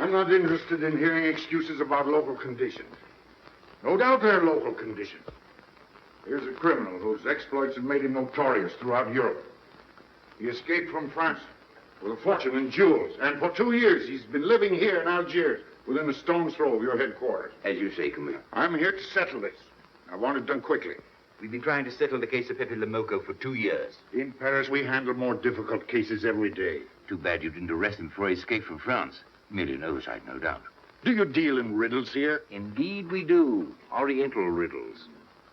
I'm not interested in hearing excuses about local conditions. No doubt they're local conditions. Here's a criminal whose exploits have made him notorious throughout Europe. He escaped from France with a fortune in jewels, and for 2 years he's been living here in Algiers, within a stone's throw of your headquarters. As you say, Commissioner. I'm here to settle this. I want it done quickly. We've been trying to settle the case of Pepe Lamarr for 2 years. In Paris, we handle more difficult cases every day. Too bad you didn't arrest him before he escaped from France. Merely an oversight, no doubt. Do you deal in riddles here? Indeed we do. Oriental riddles.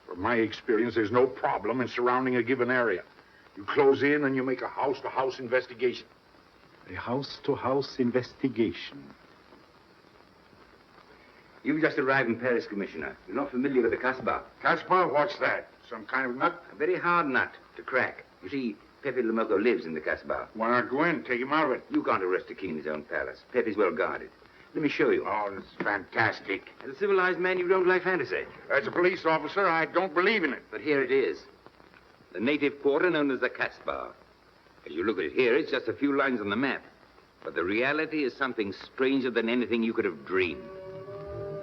From my experience, there's no problem in surrounding a given area. You close in and you make a house-to-house investigation. A house-to-house investigation. You've just arrived in Paris, Commissioner. You're not familiar with the Casbah. Casbah, what's that? Some kind of nut? A very hard nut to crack. You see, Pepe Lamarr lives in the Casbah. Why not go in? Take him out of it. You can't arrest a king in his own palace. Pepe's well guarded. Let me show you. Oh, this is fantastic. As a civilized man, you don't like fantasy. As a police officer, I don't believe in it. But here it is. The native quarter known as the Casbah. As you look at it here, it's just a few lines on the map. But the reality is something stranger than anything you could have dreamed.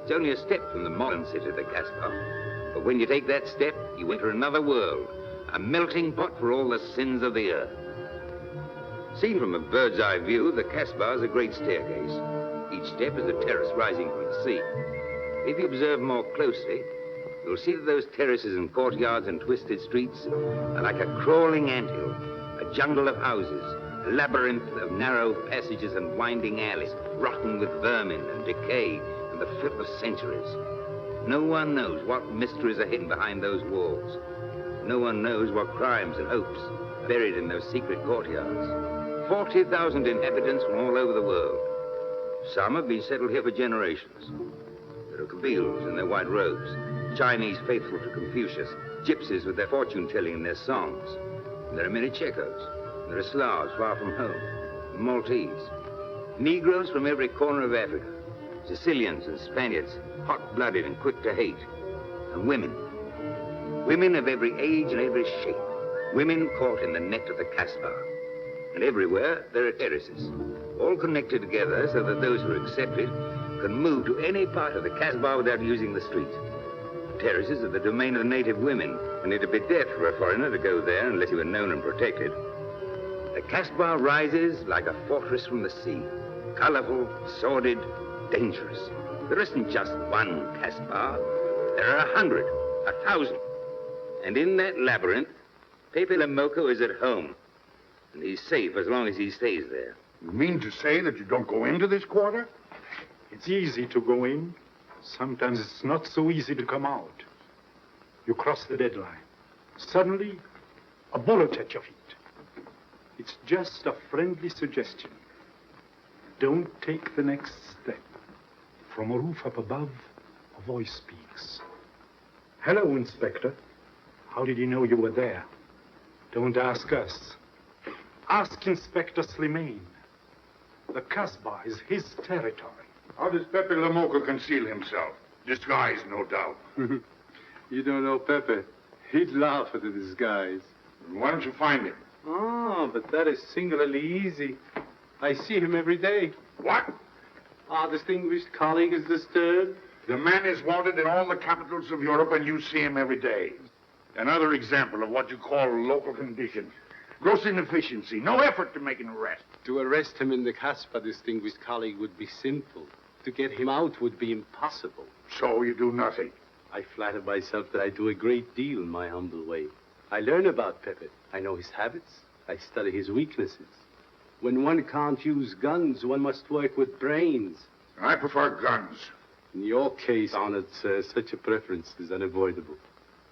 It's only a step from the modern city, the Casbah. But when you take that step, you enter another world. A melting pot for all the sins of the earth. Seen from a bird's eye view, the Casbah is a great staircase. Each step is a terrace rising from the sea. If you observe more closely, you'll see that those terraces and courtyards and twisted streets are like a crawling anthill, a jungle of houses, a labyrinth of narrow passages and winding alleys, rotten with vermin and decay and the filth of centuries. No one knows what mysteries are hidden behind those walls. No one knows what crimes and hopes are buried in those secret courtyards. 40,000 inhabitants from all over the world. Some have been settled here for generations. There are Kabyles in their white robes, Chinese faithful to Confucius, gypsies with their fortune-telling and their songs. And there are many Checos. There are Slavs far from home, Maltese, Negroes from every corner of Africa, Sicilians and Spaniards, hot-blooded and quick to hate, and women. Women of every age and every shape. Women caught in the net of the Casbah. And everywhere there are terraces, all connected together so that those who are accepted can move to any part of the Casbah without using the street. The terraces are the domain of the native women, and it'd be death for a foreigner to go there unless he were known and protected. The Casbah rises like a fortress from the sea, colorful, sordid, dangerous. There isn't just one Casbah. There are 100, 1,000. And in that labyrinth, Pepe Lamoco is at home, and he's safe as long as he stays there. You mean to say that you don't go into this quarter? It's easy to go in. Sometimes it's not so easy to come out. You cross the deadline. Suddenly, a bullet at your feet. It's just a friendly suggestion. Don't take the next step. From a roof up above, a voice speaks. Hello, Inspector. How did you know you were there? Don't ask us. Ask Inspector Slimane. The Casbah is his territory. How does Pepe Lamoco conceal himself? Disguised, no doubt. You don't know Pepe. He'd laugh at the disguise. Why don't you find him? Oh, but that is singularly easy. I see him every day. What? Our distinguished colleague is disturbed. The man is wanted in all the capitals of Europe, and you see him every day. Another example of what you call local conditions. Gross inefficiency, no effort to make an arrest. To arrest him in the Casbah, distinguished colleague, would be simple. To get him out would be impossible. So you do nothing. I flatter myself that I do a great deal in my humble way. I learn about Pepe. I know his habits. I study his weaknesses. When one can't use guns, one must work with brains. I prefer guns. In your case, honored sir, such a preference is unavoidable.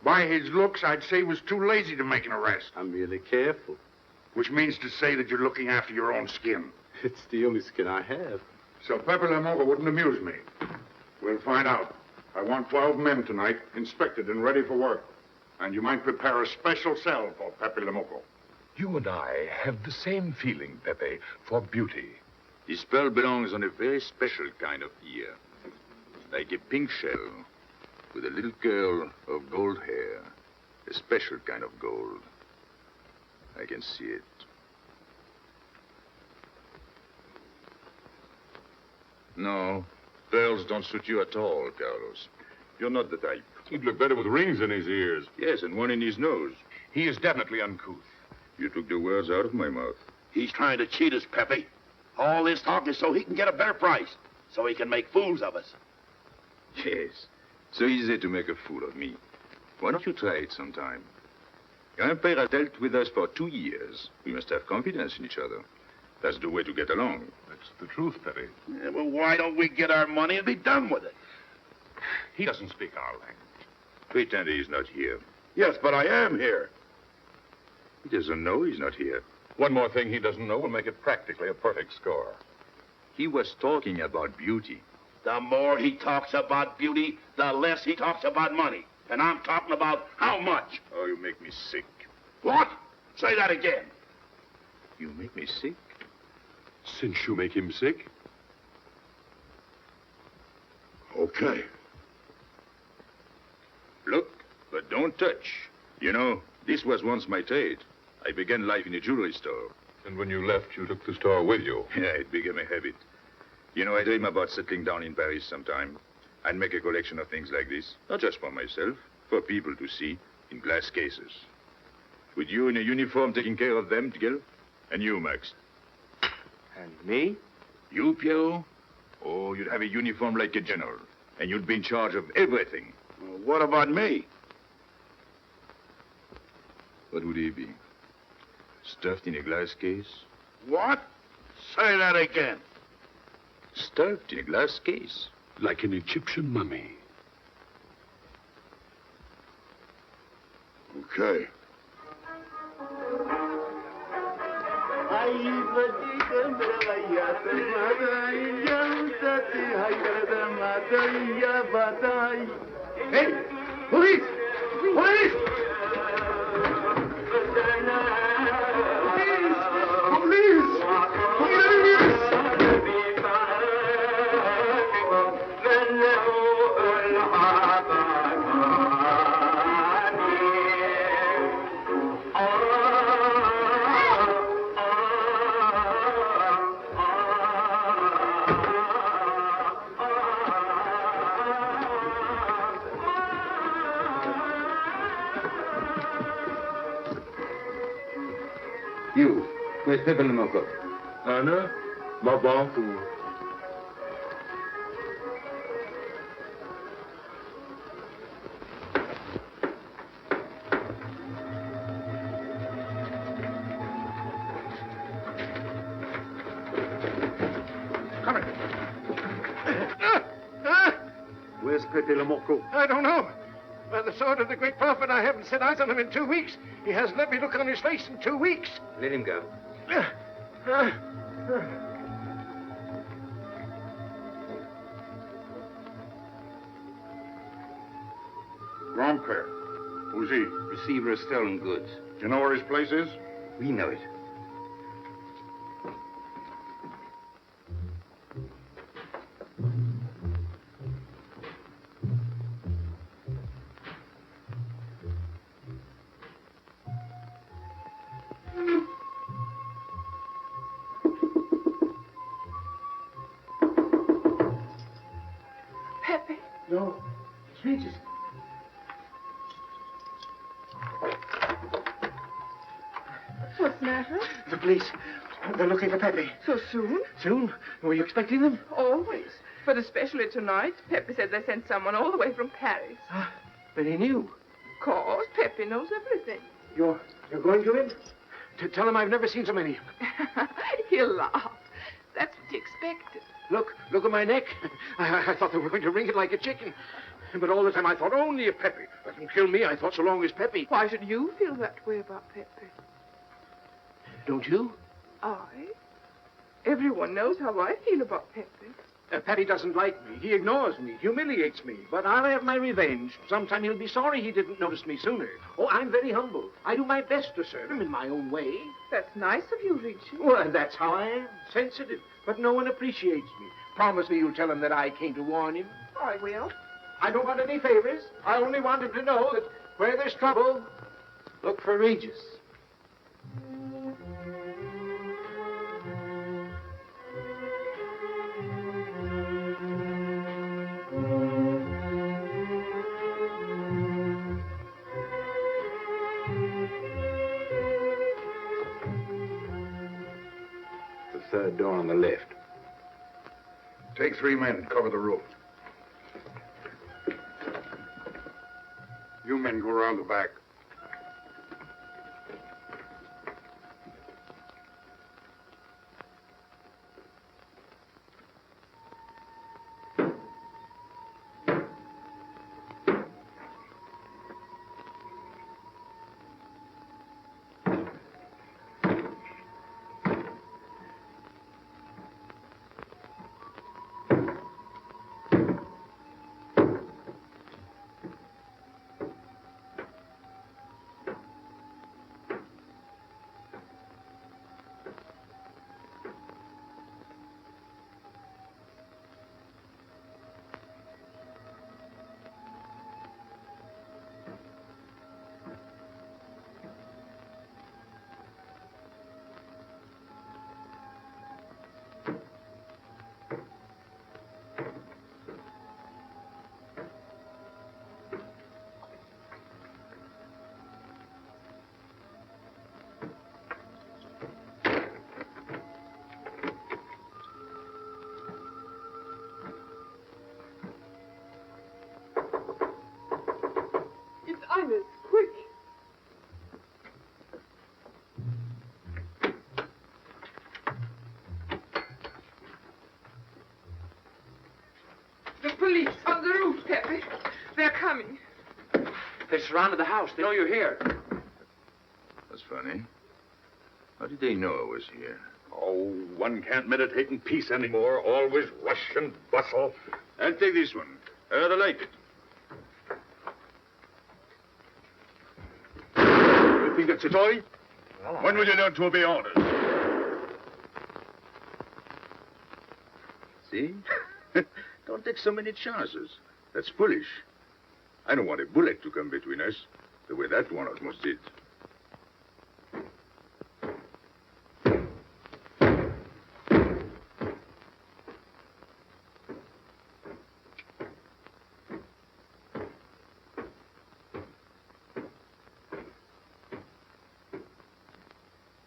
By his looks, I'd say he was too lazy to make an arrest. I'm merely careful. Which means to say that you're looking after your own skin. It's the only skin I have. So Pepe Lamoco wouldn't amuse me. We'll find out. I want 12 men tonight, inspected and ready for work. And you might prepare a special cell for Pepe Lamoco. You and I have the same feeling, Pepe, for beauty. This pearl belongs on a very special kind of ear. Like a pink shell, with a little curl of gold hair. A special kind of gold. I can see it. No, pearls don't suit you at all, Carlos. You're not the type. He'd look better with rings in his ears. Yes, and one in his nose. He is definitely uncouth. You took the words out of my mouth. He's trying to cheat us, Pepe. All this talk is so he can get a better price, so he can make fools of us. Yes, so easy to make a fool of me. Why don't you try it sometime? Grandpère has dealt with us for 2 years. We must have confidence in each other. That's the way to get along. That's the truth, Pepe. Yeah, well, why don't we get our money and be done with it? He doesn't speak our language. Pretend he's not here. Yes, but I am here. He doesn't know he's not here. One more thing he doesn't know will make it practically a perfect score. He was talking about beauty. The more he talks about beauty, the less he talks about money. And I'm talking about how much. Oh, you make me sick. What? Say that again. You make me sick? Since you make him sick? Okay. Look, but don't touch. You know, this was once my trade. I began life in a jewelry store. And when you left, you took the store with you. Yeah, it became a habit. You know, I dream about settling down in Paris sometime. I'd make a collection of things like this. Not just for myself, for people to see in glass cases. With you in a uniform taking care of them, Miguel. And you, Max. And me? You, Pierrot? Oh, you'd have a uniform like a general. And you'd be in charge of everything. Well, what about me? What would he be? Stuffed in a glass case? What? Say that again. Stuffed in a glass case? Like an Egyptian mummy. Okay. Hey! Police! Police! You, where's Pepe Lamoco? Anna, Babanfu. Where's Pepe Lamarr? I don't know. By the sword of the great prophet, I haven't set eyes on him in 2 weeks. He hasn't let me look on his face in 2 weeks. Let him go. Grand-père. Who's he? Receiver of stolen goods. You know where his place is? We know it. Pepe. No, it's Regis. What's the matter? The police. They're looking for Pepe. So soon? Soon? Were you expecting them? Always. But especially tonight. Pepe said they sent someone all the way from Paris. But he knew. Of course, Pepe knows everything. You're going to him? To tell him I've never seen so many. He'll laugh. That's what you expected. Look at my neck. I thought they were going to wring it like a chicken. But all the time I thought only of Pepe. Let them kill me, I thought, so long as Pepe. Why should you feel that way about Pepe? Don't you? I? Everyone knows how I feel about Pepe. Pepe doesn't like me. He ignores me, humiliates me. But I'll have my revenge. Sometime he'll be sorry he didn't notice me sooner. Oh, I'm very humble. I do my best to serve him in my own way. That's nice of you, Richie. Well, that's how I am. Sensitive. But no one appreciates me. Promise me you'll tell him that I came to warn him. I will. I don't want any favors. I only want him to know that where there's trouble, look for Regis. The third door on the left. Take 3 men, cover the roof. You men go around the back. It's Ines. Quick. The police on the roof, Pepe. They're coming. They surrounded the house. They know you're here. That's funny. How did they know I was here? Oh, one can't meditate in peace anymore. Always rush and bustle. I'll take this one. I rather like it. You think that's a toy? When will you learn to obey orders? See? Don't take so many chances. That's foolish. I don't want a bullet to come between us, the way that one almost did.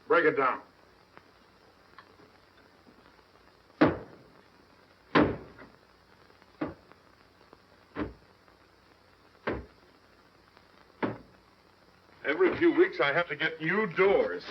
Break it down. Every few weeks I have to get new doors.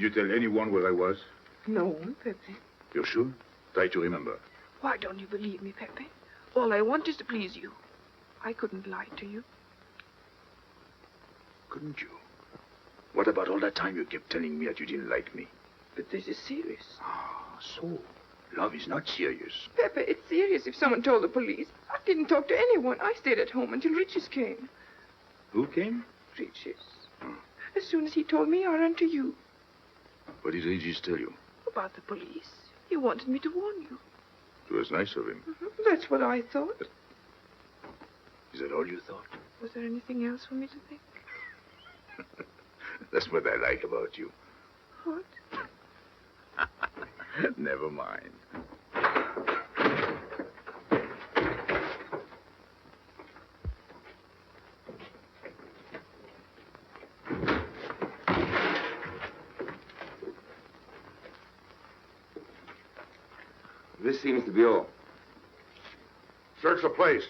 you tell anyone where I was? No, Pepe. You're sure? Try to remember. Why don't you believe me, Pepe? All I want is to please you. I couldn't lie to you. Couldn't you? What about all that time you kept telling me that you didn't like me? But this is serious. Ah, so love is not serious. Pepe, it's serious if someone told the police. I didn't talk to anyone. I stayed at home until Riches came. Who came? Riches. As soon as he told me, I ran to you. What did Regis tell you? About the police. He wanted me to warn you. It was nice of him. That's what I thought. Is that all you thought? Was there anything else for me to think? That's what I like about you. What? Never mind. This seems to be all. Search the place.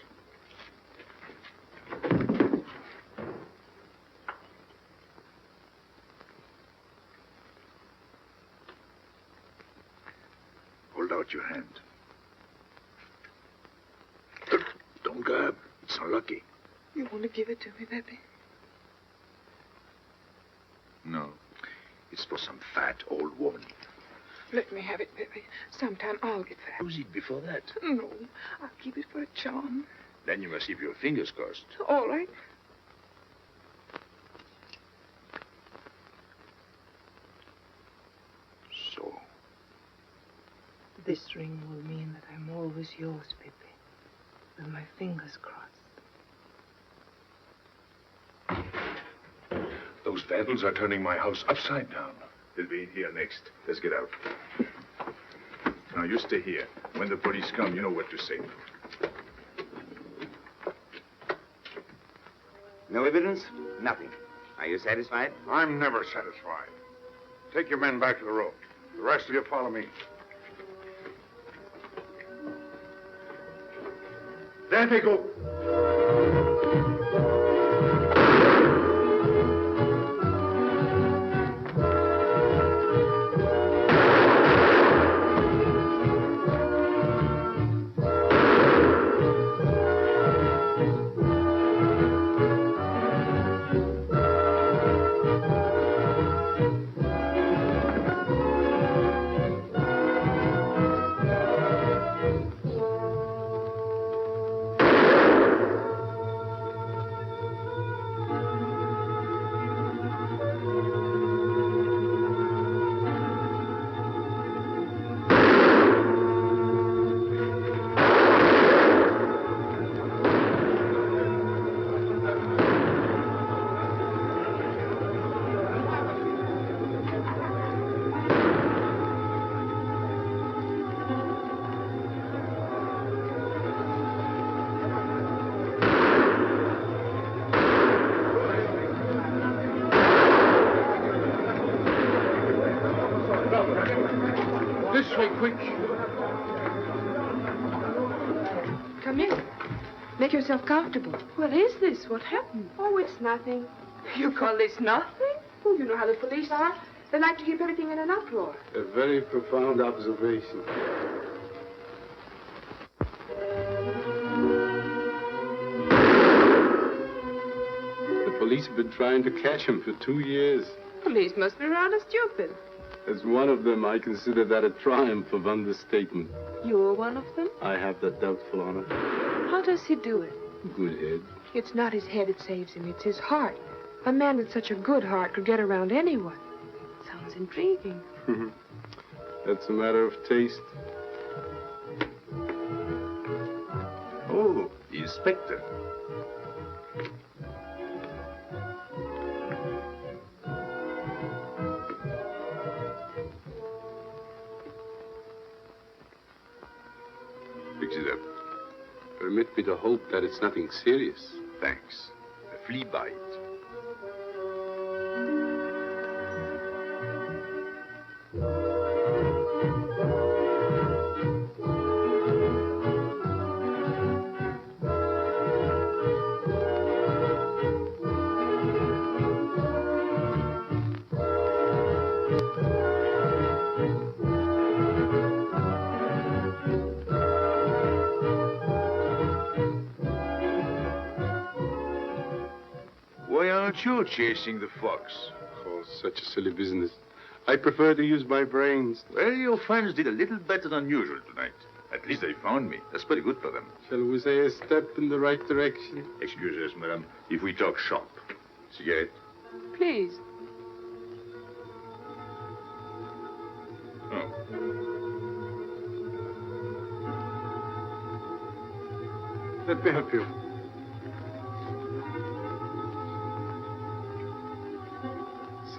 Hold out your hand. Don't grab. It's unlucky. You want to give it to me, Pepe? No. It's for some fat old woman. Let me have it, Pepe. Sometime I'll get fat. Use it before that. No, I'll keep it for a charm. Then you must keep your fingers crossed. All right. So, This ring will mean that I'm always yours, Pepe. With my fingers crossed. those vandals are turning my house upside down. They'll be in here next. Let's get out. Now, you stay here. When the police come, you know what to say. No evidence? Nothing. Are you satisfied? I'm never satisfied. Take your men back to the road. The rest of you follow me. There they go. This way, quick. Come in. Make yourself comfortable. What is this? What happened? Oh, it's nothing. You call this nothing? Oh, you know how the police are. They like to keep everything in an uproar. A very profound observation. The police have been trying to catch him for 2 years. Police must be rather stupid. As one of them, I consider that a triumph of understatement. You're one of them? I have that doubtful honor. How does he do it? Good head. It's not his head that saves him. It's his heart. A man with such a good heart could get around anyone. Sounds intriguing. That's a matter of taste. Oh, the inspector. Fix it up. Permit me to hope that it's nothing serious. Thanks. A flea bite. aren't you chasing the fox? Oh, such a silly business. I prefer to use my brains. Well, your friends did a little better than usual tonight. At least they found me. That's pretty good for them. Shall we say a step in the right direction? Excuse us, madam, if we talk shop. Cigarette? Please. Oh. Let me help you.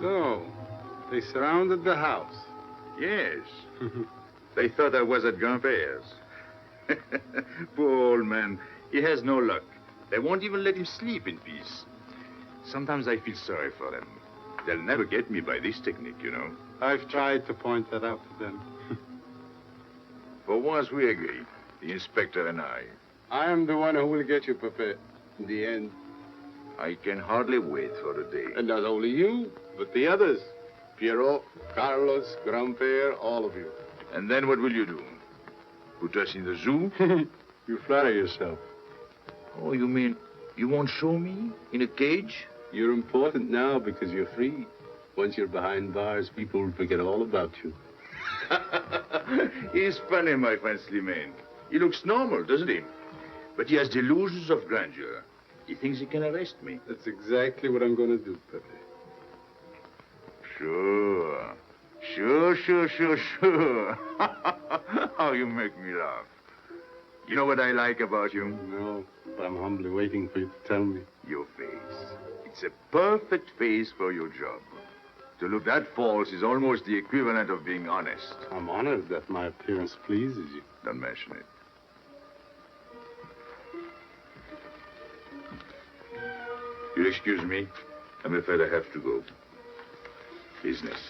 So, they surrounded the house. Yes. They thought I was at Grandpère's. Poor old man. He has no luck. They won't even let him sleep in peace. Sometimes I feel sorry for them. They'll never get me by this technique, you know. I've tried to point that out to them. For once we agree, the inspector and I. I am the one who will get you, Pepe, in the end. I can hardly wait for the day. And not only you, but the others. Piero, Carlos, Grandpère, all of you. And then what will you do? Put us in the zoo? You flatter yourself. Oh, you mean you won't show me in a cage? You're important now because you're free. Once you're behind bars, people will forget all about you. He's funny, my friend Slimane. He looks normal, doesn't he? But he has delusions of grandeur. He thinks he can arrest me. That's exactly what I'm going to do, Pepe. Sure. Sure. How you make me laugh. You know what I like about you? No, but I'm humbly waiting for you to tell me. Your face. It's a perfect face for your job. To look that false is almost the equivalent of being honest. I'm honored that my appearance pleases you. Don't mention it. You'll excuse me. I'm afraid I have to go. Business.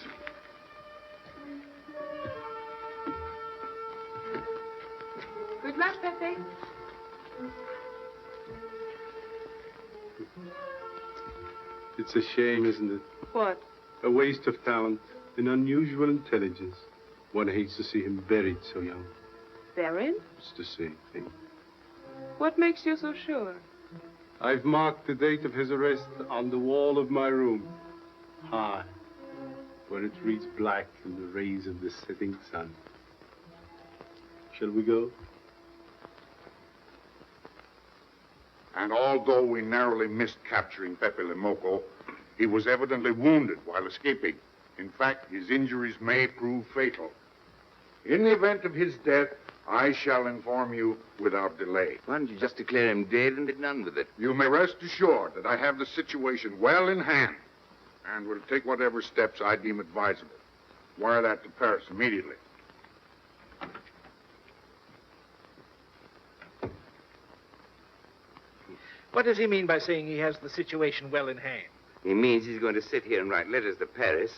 Good luck, Pepe. It's a shame, isn't it? What? A waste of talent, an unusual intelligence. One hates to see him buried so young. Buried? It's the same thing. What makes you so sure? I've marked the date of his arrest on the wall of my room. High, where it reads black in the rays of the setting sun. Shall we go? And although we narrowly missed capturing Pepe Le Moco, he was evidently wounded while escaping. In fact, his injuries may prove fatal. In the event of his death, I shall inform you without delay. Why don't you just declare him dead and be done with it? You may rest assured that I have the situation well in hand and will take whatever steps I deem advisable. Wire that to Paris immediately. What does he mean by saying he has the situation well in hand? He means he's going to sit here and write letters to Paris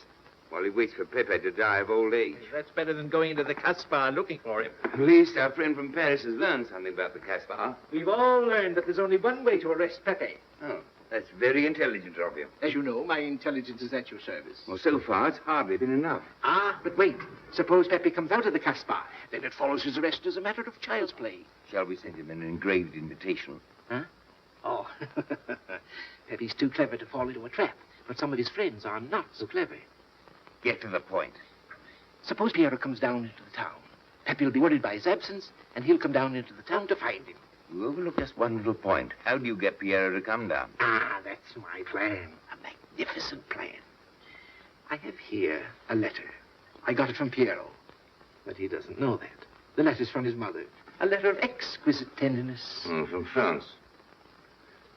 while he waits for Pepe to die of old age. That's better than going into the Casbah looking for him. At least our friend from Paris has learned something about the Casbah. We've all learned that there's only one way to arrest Pepe. Oh, that's very intelligent of you. As you know, my intelligence is at your service. Well, so far, it's hardly been enough. Ah, but wait. Suppose Pepe comes out of the Casbah. Then it follows his arrest as a matter of child's play. Shall we send him an engraved invitation? Huh? Oh, Pepe's too clever to fall into a trap, but some of his friends are not so clever. Get to the point. Suppose Piero comes down into the town. Pepe will be worried by his absence, and he'll come down into the town to find him. You overlook just one little point. How do you get Piero to come down? Ah, that's my plan. A magnificent plan. I have here a letter. I got it from Piero, but he doesn't know that. The letter's from his mother. A letter of exquisite tenderness. From France.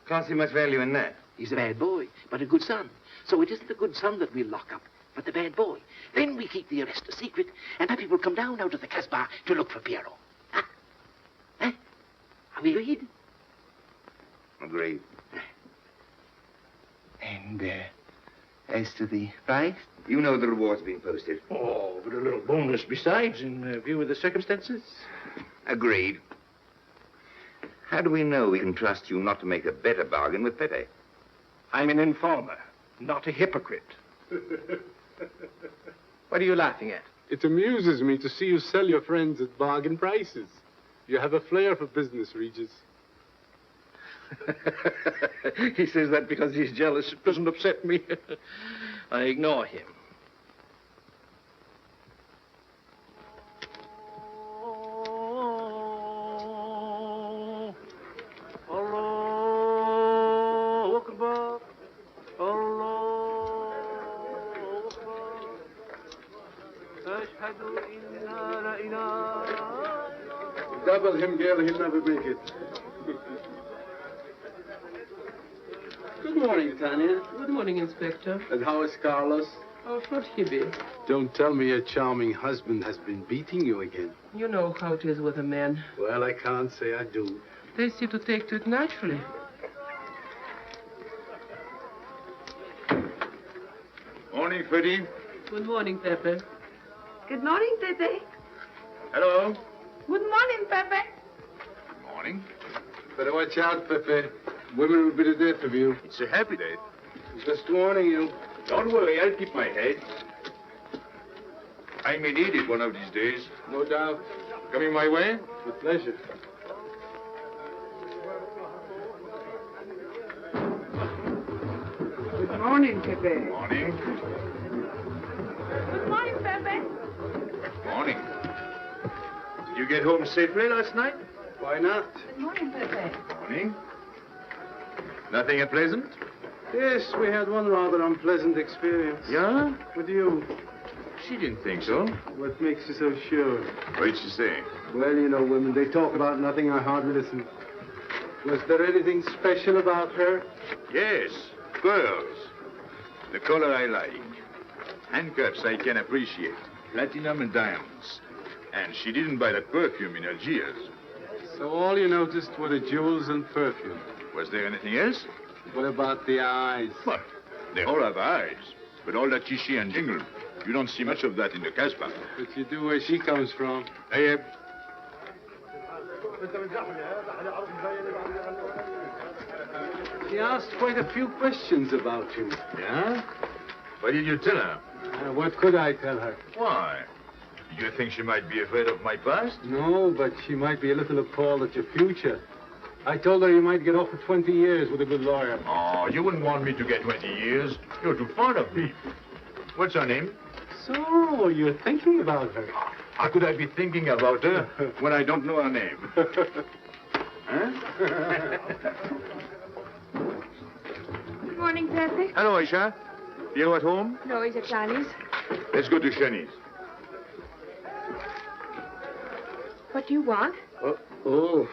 Can't see much value in that. He's a bad boy, but a good son. So it isn't the good son that we'll lock up, but the bad boy. Then we keep the arrest a secret, and Pepe will come down out of the Casbah to look for Piero. Huh? Huh? Are we agreed? Agreed. And, as to the prize? You know the reward's been posted. Oh, but a little bonus besides, in view of the circumstances. Agreed. How do we know we can trust you not to make a better bargain with Pepe? I'm an informer, not a hypocrite. What are you laughing at? It amuses me to see you sell your friends at bargain prices. You have a flair for business, Regis. He says that because he's jealous. It doesn't upset me. I ignore him. Double him, girl, he'll never make it. Good morning, Tanya. Good morning, Inspector. And how is Carlos? Oh, should he be? Don't tell me your charming husband has been beating you again. You know how it is with a man. Well, I can't say I do. They seem to take to it naturally. Morning, Freddie. Good morning, Pepe. Good morning, Pepe. Hello. Good morning, Pepe. Good morning. Better watch out, Pepe. Women will be the death of you. It's a happy day. Just warning you. Don't worry, I'll keep my head. I may need it one of these days. No doubt. Coming my way? With pleasure. Good morning, Pepe. Morning. Good morning, Pepe. Morning. Did you get home safely last night? Why not? Good morning, Pepe. Morning. Nothing unpleasant? Yes, we had one rather unpleasant experience. Yeah? With you. She didn't think so. What makes you so sure? What did she say? Well, you know, women, they talk about nothing. I hardly listen. Was there anything special about her? Yes, pearls. The color I like. Handcuffs I can appreciate. Platinum and diamonds. And she didn't buy that perfume in Algiers. So all you noticed were the jewels and perfume. Was there anything else? What about the eyes? What? They all have eyes. But all that chichi and jingle, you don't see much of that in the Casbah. But you do where she comes from. Hey, She asked quite a few questions about you. Yeah? What did you tell her? What could I tell her? Why? Did you think she might be afraid of my past? No, but she might be a little appalled at your future. I told her you might get off for 20 years with a good lawyer. Oh, you wouldn't want me to get 20 years. You're too fond of me. What's her name? So, you're thinking about her. How could I be thinking about her when I don't know her name? Huh? Good morning, Pepe. Hello, Aisha. You at home? No, he's at Johnny's. Let's go to Shani's. What do you want? Oh,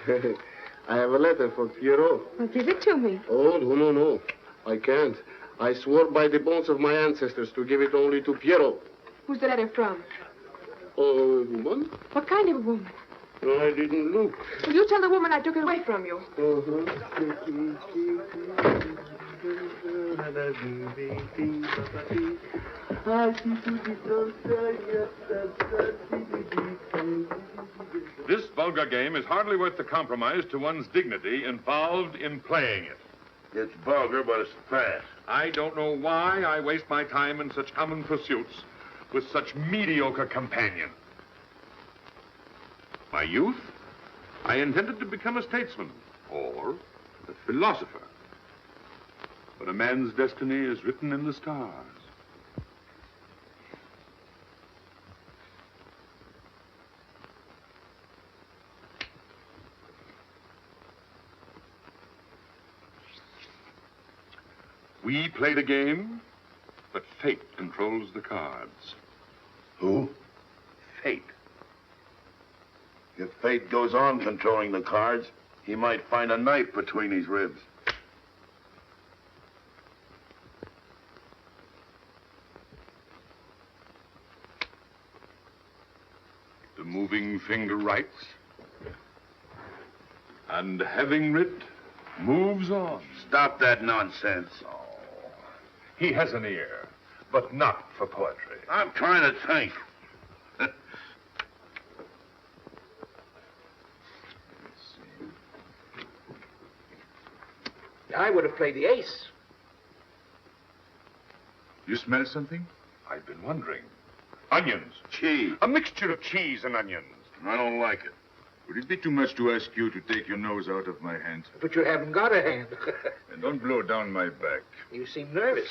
I have a letter for Pierrot. Well, give it to me. Oh, no. I can't. I swore by the bones of my ancestors to give it only to Pierrot. Who's the letter from? Oh, woman? What kind of a woman? No, I didn't look. Well, you tell the woman I took it away from you. This vulgar game is hardly worth the compromise to one's dignity involved in playing it. It's vulgar, but it's fast. I don't know why I waste my time in such common pursuits with such mediocre companion. My youth, I intended to become a statesman or a philosopher. But a man's destiny is written in the stars. We play the game, but fate controls the cards. Who? Fate. If fate goes on controlling the cards, he might find a knife between his ribs. The moving finger writes, and having writ, moves on. Stop that nonsense. He has an ear, but not for poetry. I'm trying to think. I would have played the ace. You smell something? I've been wondering. Onions. Cheese. A mixture of cheese and onions. I don't like it. Would it be too much to ask you to take your nose out of my hand? But you haven't got a hand. And don't blow down my back. You seem nervous.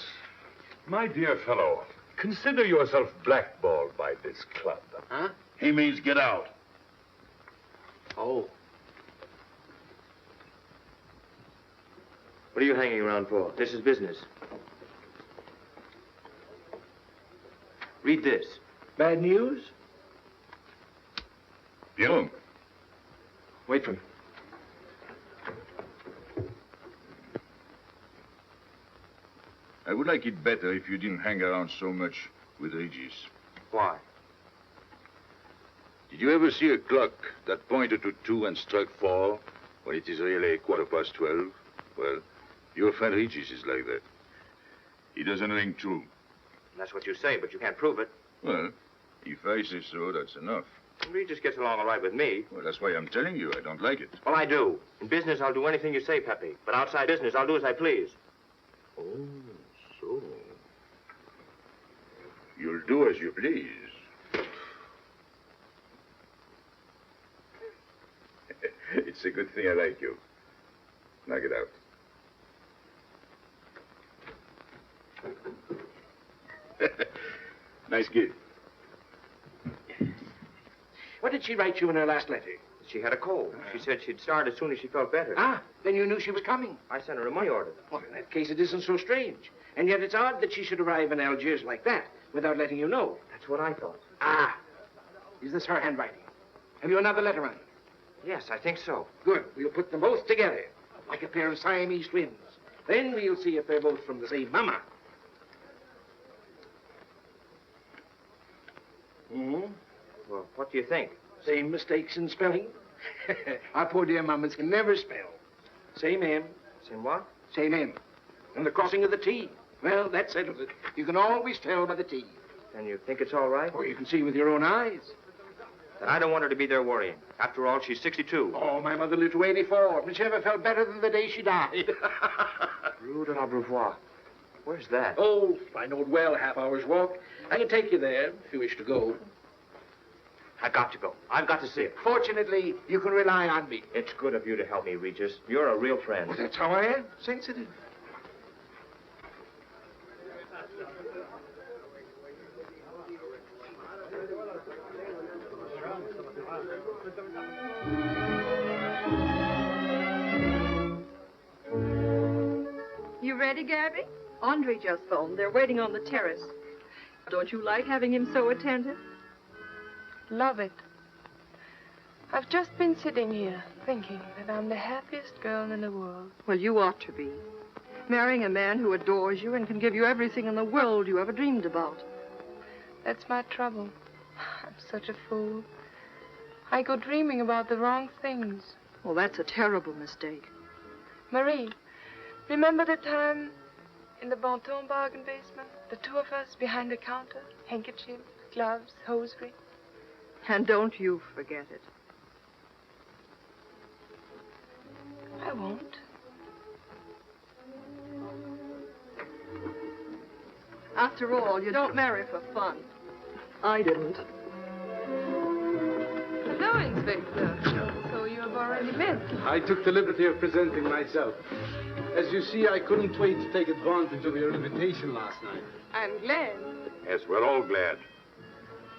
My dear fellow, consider yourself blackballed by this club. Huh? He means get out. Oh. What are you hanging around for? This is business. Read this. Bad news? Pierrot. Wait for me. I would like it better if you didn't hang around so much with Regis. Why? Did you ever see a clock that pointed to 2 and struck 4 when it is really 12:15? Well, your friend Regis is like that. He doesn't ring true. That's what you say, but you can't prove it. Well, if I say so, that's enough. Regis gets along all right with me. Well, that's why I'm telling you I don't like it. Well, I do. In business, I'll do anything you say, Pepe. But outside business, I'll do as I please. Oh, so. You'll do as you please. It's a good thing I like you. Knock it out. Nice kid. What did she write you in her last letter? She had a cold. She said she'd start as soon as she felt better. Ah, then you knew she was coming. I sent her a money order. Well, in that case, it isn't so strange. And yet it's odd that she should arrive in Algiers like that without letting you know. That's what I thought. Ah. Is this her handwriting? Have you another letter on it? Yes, I think so. Good. We'll put them both together, like a pair of Siamese twins. Then we'll see if they're both from the same mama. Mm-hmm. Well, what do you think? Same mistakes in spelling. Our poor dear mamas can never spell. Same M. Same what? Same M. And the crossing of the T. Well, that settles it. You can always tell by the T. And you think it's all right? Or you can see with your own eyes. Then I don't want her to be there worrying. After all, she's 62. Oh, my mother lived to 84, and she never felt better than the day she died. Rue de l'Abreuvoir. Where's that? Oh, I know it well, a half hour's walk. I can take you there if you wish to go. I've got to go. I've got to see it. Fortunately, you can rely on me. It's good of you to help me, Regis. You're a real friend. Well, that's how I am. Sensitive. You ready, Gabby? Andre just phoned. They're waiting on the terrace. Don't you like having him so attentive? Love it. I've just been sitting here thinking that I'm the happiest girl in the world. Well, you ought to be. Marrying a man who adores you and can give you everything in the world you ever dreamed about. That's my trouble. I'm such a fool. I go dreaming about the wrong things. Well, that's a terrible mistake. Marie, remember the time in the Bon Ton bargain basement? The two of us behind the counter? Handkerchiefs, gloves, hosiery. And don't you forget it. I won't. After all, you don't marry for fun. I didn't. Hello, Inspector. So you have already met. I took the liberty of presenting myself. As you see, I couldn't wait to take advantage of your invitation last night. I'm glad. Yes, we're all glad.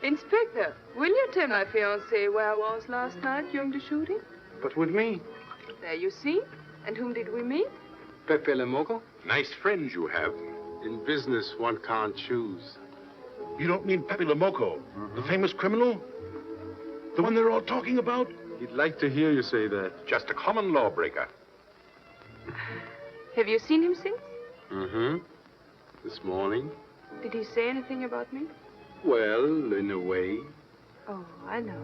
Inspector, will you tell my fiancé where I was last night during the shooting? But with me? There you see. And whom did we meet? Pepe Le Moco? Nice friends you have. In business, one can't choose. You don't mean Pepe Le Moco, the famous criminal? The one they're all talking about? He'd like to hear you say that. Just a common lawbreaker. Have you seen him since? Mm-hmm. This morning. Did he say anything about me? Well, in a way. Oh, I know.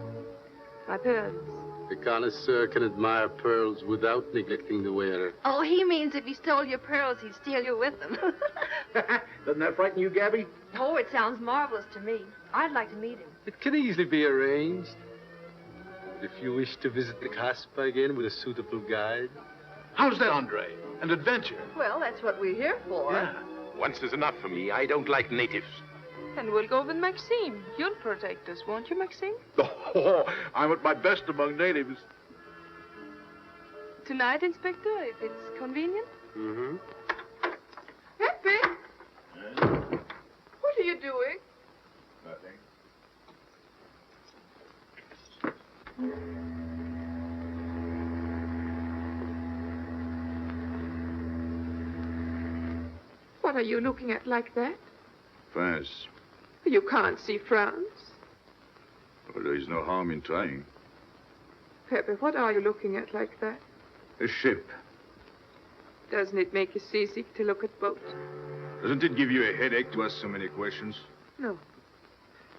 My pearls. The connoisseur can admire pearls without neglecting the wearer. Oh, he means if he stole your pearls, he'd steal you with them. Doesn't that frighten you, Gabby? Oh, it sounds marvelous to me. I'd like to meet him. It can easily be arranged. If you wish to visit the Casbah again with a suitable guide. How's that, Andre? An adventure? Well, that's what we're here for. Yeah. Once is enough for me. I don't like natives. And we'll go with Maxime. You'll protect us, won't you, Maxime? Oh, I'm at my best among natives. Tonight, Inspector, if it's convenient. Mm-hmm. Pepe! What are you doing? Nothing. What are you looking at like that? France. You can't see France. Well, there is no harm in trying. Pepe, what are you looking at like that? A ship. Doesn't it make you seasick to look at boats? Doesn't it give you a headache to ask so many questions? No.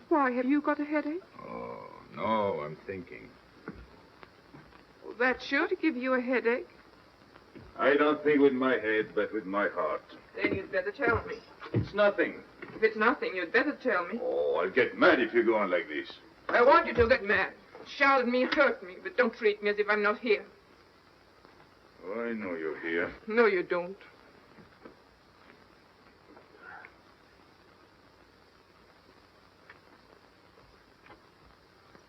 Why, have you got a headache? Oh, no, I'm thinking. Well, that's sure to give you a headache. I don't think with my head, but with my heart. Then you'd better tell me. It's nothing. If it's nothing, you'd better tell me. Oh, I'll get mad if you go on like this. I want you to get mad. Shout at me, hurt me, but don't treat me as if I'm not here. Oh, I know you're here. No, you don't.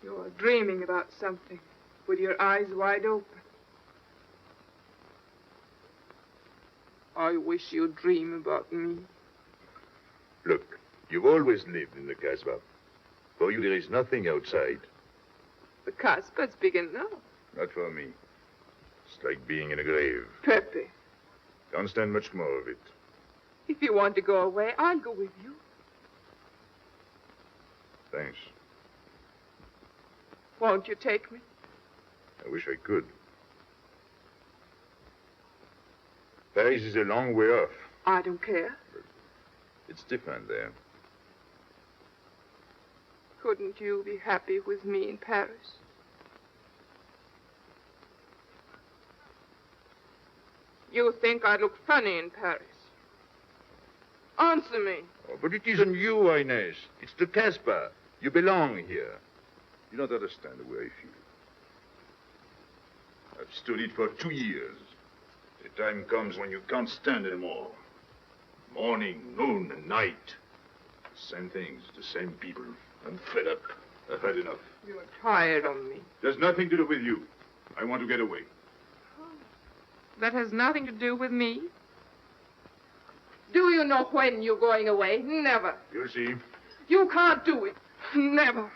You're dreaming about something with your eyes wide open. I wish you'd dream about me. Look, you've always lived in the Casbah. For you, there is nothing outside. The Casbah's big enough. Not for me. It's like being in a grave. Pepe, Can't stand much more of it. if you want to go away, I'll go with you. Thanks. Won't you take me? I wish I could. Paris is a long way off. I don't care. It's different there. Couldn't you be happy with me in Paris? You think I look funny in Paris? Answer me. Oh, but it isn't you, Inez. It's the Casbah. You belong here. You don't understand the way I feel. I've stood it for 2 years. The time comes when you can't stand anymore. Morning, noon, and night. Same things, the same people. I'm fed up. I've had enough. You're tired of me. There's nothing to do with you. I want to get away. That has nothing to do with me. Do you know when you're going away? Never. You'll see. You can't do it. Never.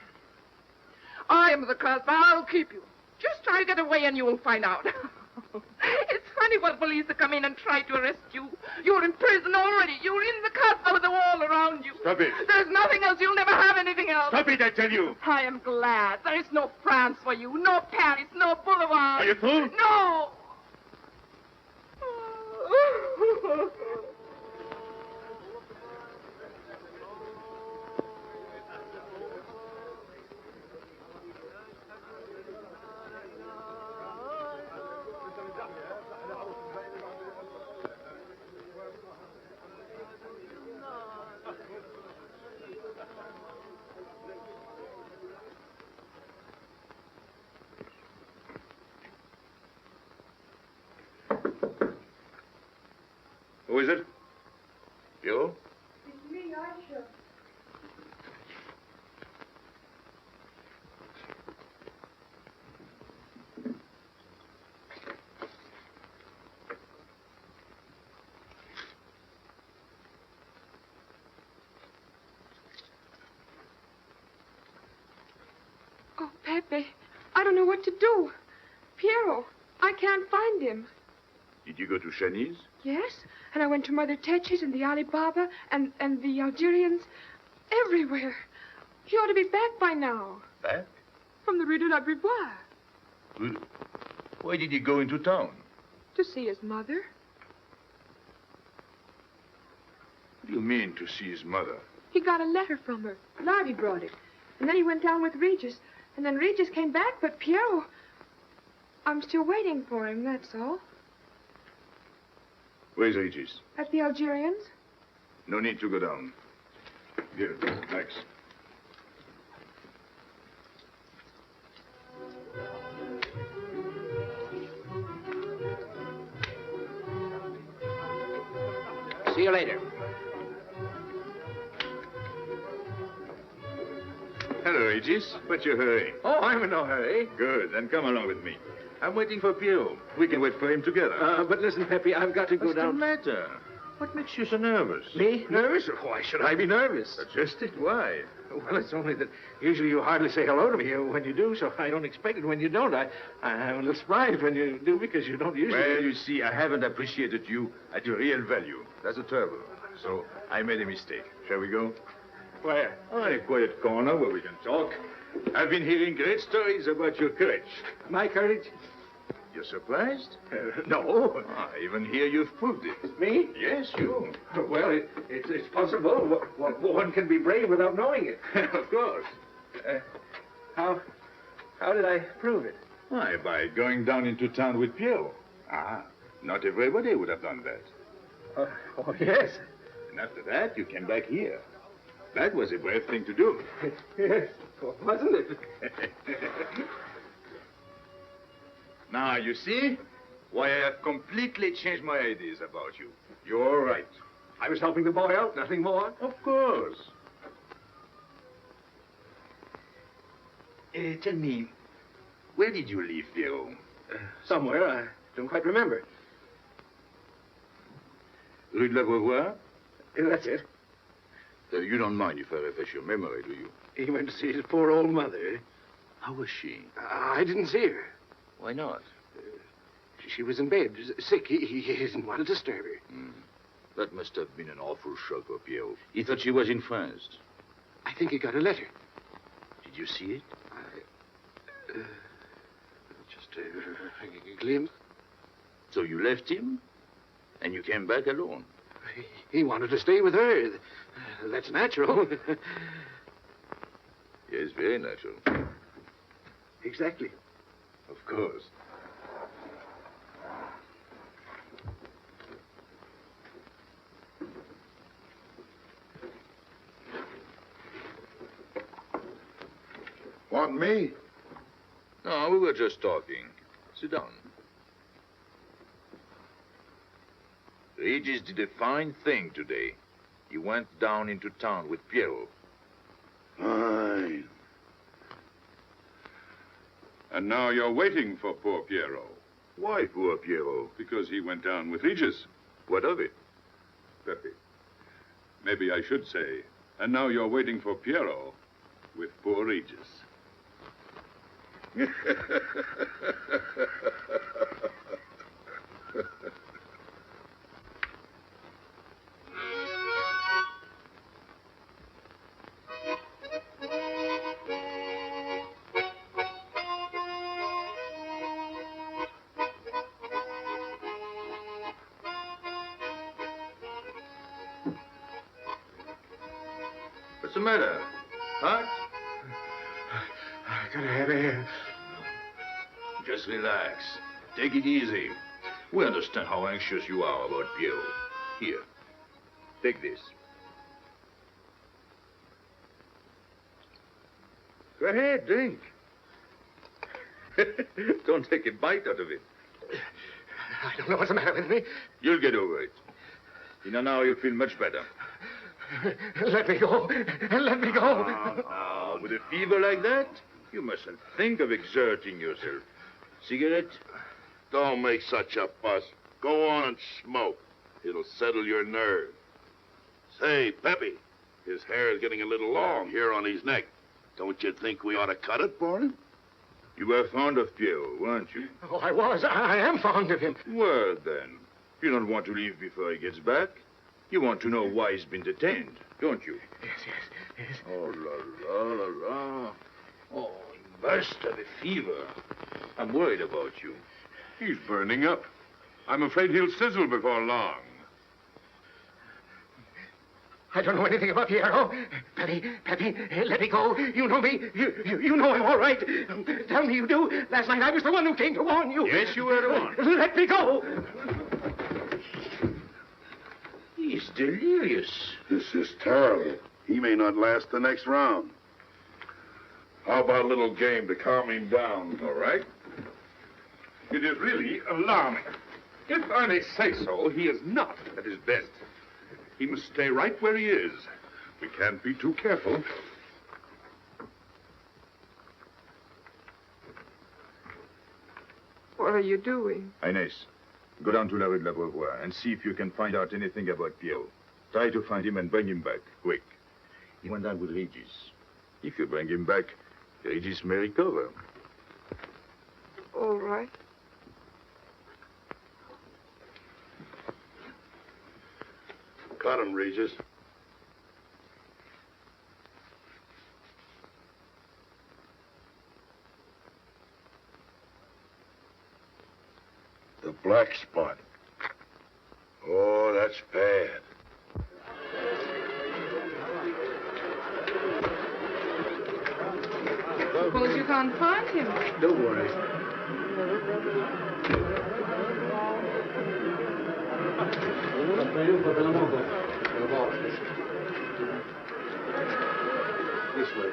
I am the Casbah. I'll keep you. Just try to get away and you'll find out. It's funny for the police to come in and try to arrest you. You're in prison already. You're in the Casbah with a wall around you. Stop it. There's nothing else. You'll never have anything else. Stop it, I tell you. I am glad. There is no France for you. No Paris. No Boulevard. Are you through? No. Who is it? You? It's me, Aisha. Oh, Pepe, I don't know what to do. Piero, I can't find him. Did you go to Shani's? Yes, and I went to Mother Tetch's and the Alibaba and the Algerians. Everywhere. He ought to be back by now. Back? From the Rue de la Brivoire. Good. Why did he go into town? To see his mother. What do you mean, to see his mother? He got a letter from her. Lardy brought it. And then he went down with Regis. And then Regis came back, but Piero... I'm still waiting for him, that's all. Where's Regis? At the Algerians. No need to go down. Here, Max. See you later. Regis, what's your hurry? Oh, I'm in no hurry. Good, then come along with me. I'm waiting for Pierrot. We can wait for him together. But listen, Pepe, I've got to go What's down. the matter? What makes you so nervous? Me? Nervous? Why should I be nervous? Just it. Why? Well, it's only that usually you hardly say hello to me when you do, so I don't expect it when you don't. I'm a little surprised when you do because you don't usually. Well, you see, I haven't appreciated you at your real value. That's the trouble. So I made a mistake. Shall we go? Where? Oh, in a quiet corner where we can talk. I've been hearing great stories about your courage. My courage? You're surprised? No. I even hear you've proved it. Me? Yes, you. Well, it's possible. One can be brave without knowing it. Of course. How did I prove it? Why, by going down into town with Pierrot. Ah, not everybody would have done that. Oh, yes. And after that, you came back here. That was a brave thing to do. Yes, wasn't it? Now, you see why I have completely changed my ideas about you. You're right. I was helping the boy out, nothing more. Of course. Tell me, where did you leave Pierrot? Somewhere, I don't quite remember. Rue de la Beauvoir? That's it. You don't mind if I refresh your memory, do you? He went to see his poor old mother. How was she? I didn't see her. Why not? She was in bed, sick. He didn't want to disturb her. That must have been an awful shock for Pierrot. He thought she was in France. I think he got a letter. Did you see it? Just a glimpse. So you left him, and you came back alone? He wanted to stay with her. That's natural. Yes, very natural. Exactly. Of course. Want me? No, we were just talking. Sit down. Regis did a fine thing today. He went down into town with Pierrot. Fine. And now you're waiting for poor Pierrot. Why poor Pierrot? Because he went down with Regis. What of it? Pepe. Maybe I should say, and now you're waiting for Pierrot with poor Regis. What's the matter? Hot? I gotta have air. Just relax. Take it easy. We understand how anxious you are about Pierrot. Here, take this. Go ahead, drink. Don't take a bite out of it. I don't know what's the matter with me. You'll get over it. In an hour, you'll feel much better. Let me go. Let me go. Now, with a fever like that, you mustn't think of exerting yourself. Cigarette? Don't make such a fuss. Go on and smoke. It'll settle your nerves. Say, Pepe, his hair is getting a little long here on his neck. Don't you think we ought to cut it for him? You were fond of Pierrot, weren't you? Oh, I was. I am fond of him. Well, then, you don't want to leave before he gets back. You want to know why he's been detained, don't you? Yes. Oh, la, la, la, la. Oh, he must have a fever. I'm worried about you. He's burning up. I'm afraid he'll sizzle before long. I don't know anything about Pierrot. Pepe, let me go. You know me. You know I'm all right. Tell me you do. Last night I was the one who came to warn you. Yes, you were the one. Let me go. He's delirious. This is terrible. He may not last the next round. How about a little game to calm him down? All right. It is really alarming. If I may say so, he is not at his best. He must stay right where he is. We can't be too careful. What are you doing? Inez, go down to La Rue de la Beauvoir and see if you can find out anything about Pierrot. Try to find him and bring him back, quick. He went out with Regis. If you bring him back, Regis may recover. All right. Got him, Regis. The black spot. Oh, that's bad. Suppose you can't find him. Don't worry. This way.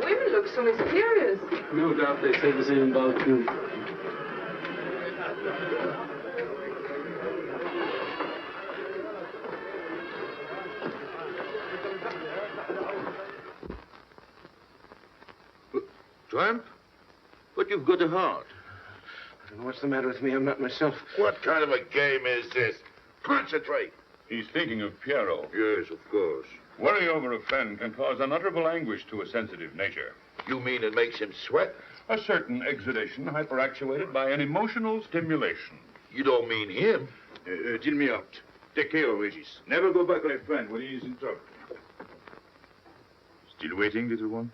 Women look so mysterious. No doubt they say the same about you. Tramp? But you've got a heart. I don't know what's the matter with me. I'm not myself. What kind of a game is this? Concentrate. He's thinking of Pierrot. Yes, of course. Worry over a friend can cause unutterable anguish to a sensitive nature. You mean it makes him sweat? A certain exudation hyperactuated by an emotional stimulation. You don't mean him? Deal me out. Take care of Regis. Never go back on a friend when he is in trouble. Still waiting, little one?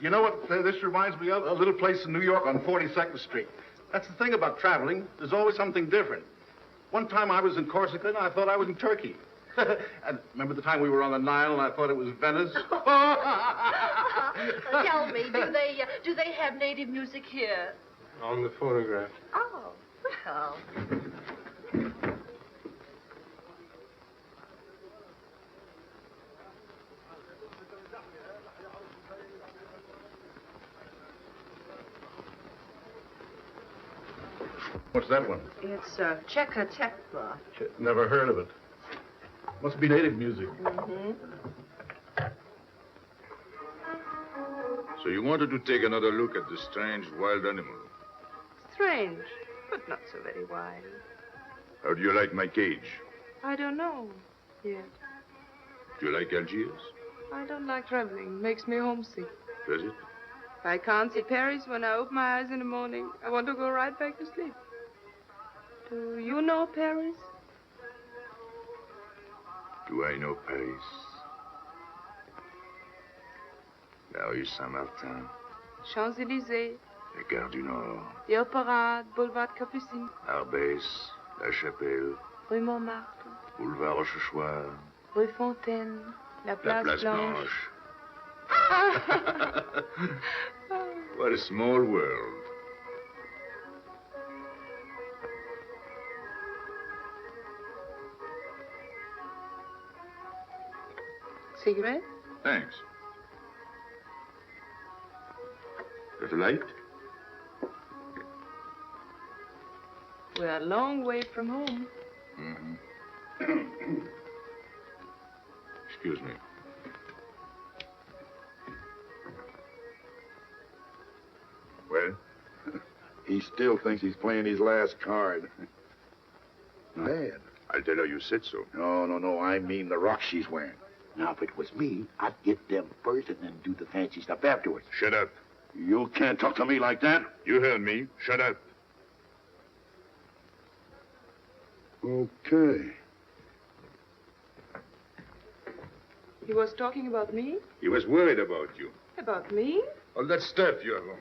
You know what this reminds me of? A little place in New York on 42nd Street. That's the thing about traveling. There's always something different. One time I was in Corsica and I thought I was in Turkey. And remember the time we were on the Nile and I thought it was Venice? Tell me, do they have native music here? On the phonograph. Oh, well. What's that one? It's Czeka Tekla. Never heard of it. Must be native music. Mm-hmm. So you wanted to take another look at the strange wild animal. Strange, but not so very wild. How do you like my cage? I don't know yet. Do you like Algiers? I don't like traveling. Makes me homesick. Does it? If I can't see Paris when I open my eyes in the morning, I want to go right back to sleep. Do you know Paris? Do I know Paris? La rue Saint-Martin, Champs-Élysées, la Gare du Nord, the Opéra, Boulevard Capucine, Arbès, La Chapelle, Rue Montmartre, Boulevard Rochechouart, Rue Fontaine, la la Place, Place Blanche. What a small world. Cigarette? Thanks. Got a light? We're a long way from home. Mm-hmm. Excuse me. Well, he still thinks he's playing his last card. Bad. I'll tell her you said so. No. I mean the rock she's wearing. Now, if it was me, I'd get them first and then do the fancy stuff afterwards. Shut up. You can't talk to me like that. You heard me. Shut up. Okay. He was talking about me? He was worried about you. About me? All that stuff you have on.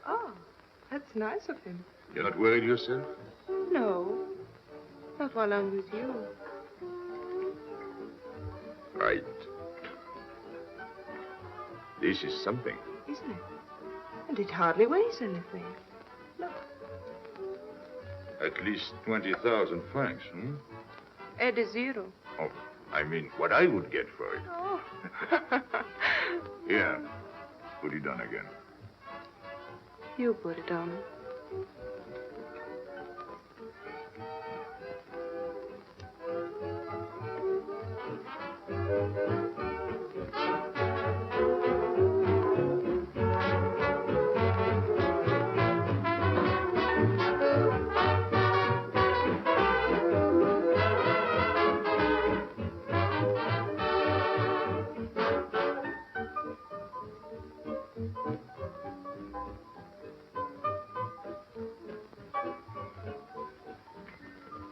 Oh, that's nice of him. You're not worried yourself? No, not while I'm with you. Right. This is something. Isn't it? And it hardly weighs anything. Look. At least 20,000 francs, hmm? Add a zero. Oh, I mean, what I would get for it. Oh. Here, put it on again. You put it on.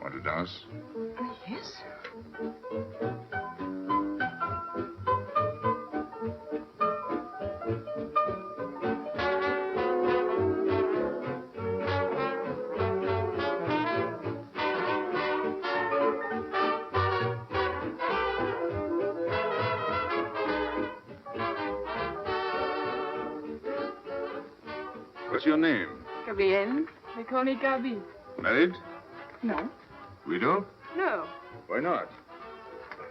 Want to dance? Yes. What's your name? Gabrielle. They call me Gabi. Married? No. Widow? No. Why not?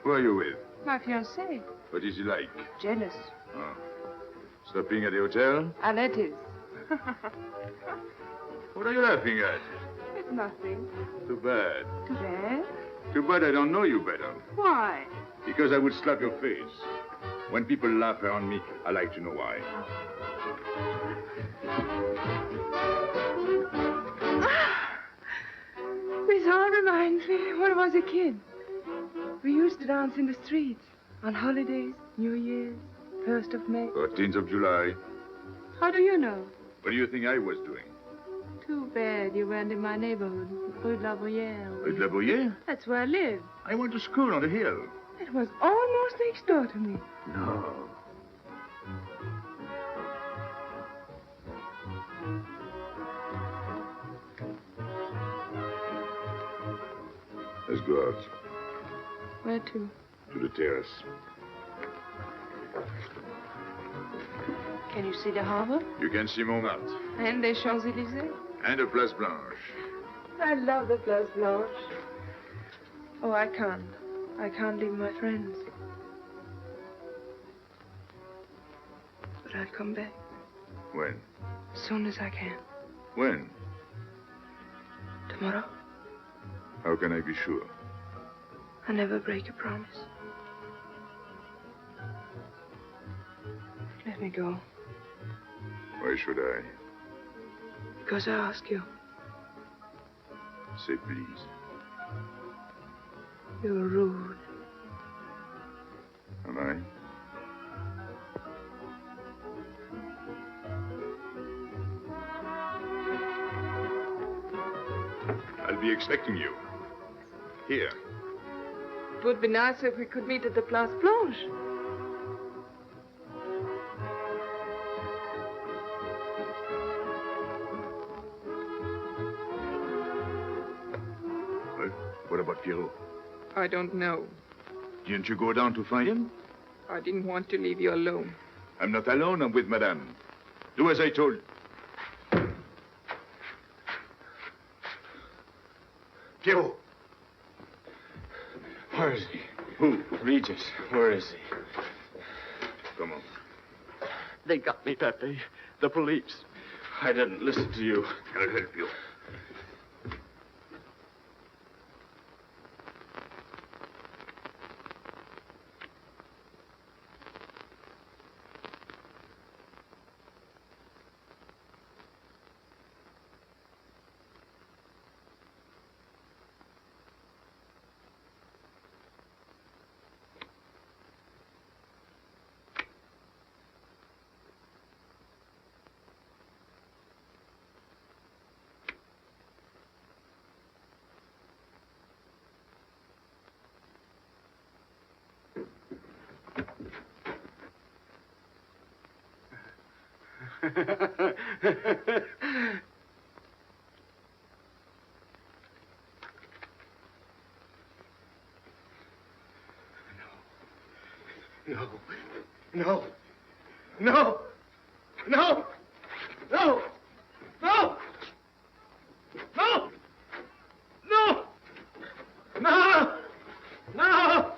Who are you with? My fiancé. What is he like? Jealous. Oh. Stopping at the hotel? That is. What are you laughing at? It's nothing. Too bad. Too bad. Too bad I don't know you better. Why? Because I would slap your face. When people laugh around me, I like to know why. This all reminds me when I was a kid. We used to dance in the streets on holidays, New Year's, 1st of May. 14th of July. How do you know? What do you think I was doing? Too bad you weren't in my neighborhood, Rue de la Bruyère. Rue de la Bruyère? That's where I live. I went to school on the hill. It was almost next door to me. No. Let's go out. Where to? To the terrace. Can you see the harbor? You can see Montmartre. And the Champs-Élysées? And the Place Blanche. I love the Place Blanche. Oh, I can't. I can't leave my friends. But I'll come back. When? As soon as I can. When? Tomorrow. How can I be sure? I never break a promise. Let me go. Why should I? Because I ask you. Say please. You're rude. Am I? I'll be expecting you. Here. It would be nicer if we could meet at the Place Blanche. Well, what about Pierrot? I don't know. Didn't you go down to find him? I didn't want to leave you alone. I'm not alone. I'm with Madame. Do as I told. Pierrot. Where is he? Who? Regis. Where is he? Come on. They got me, Pepe. The police. I didn't listen to you. I'll help you. No. No. No. No. No. No. No. No. No. No.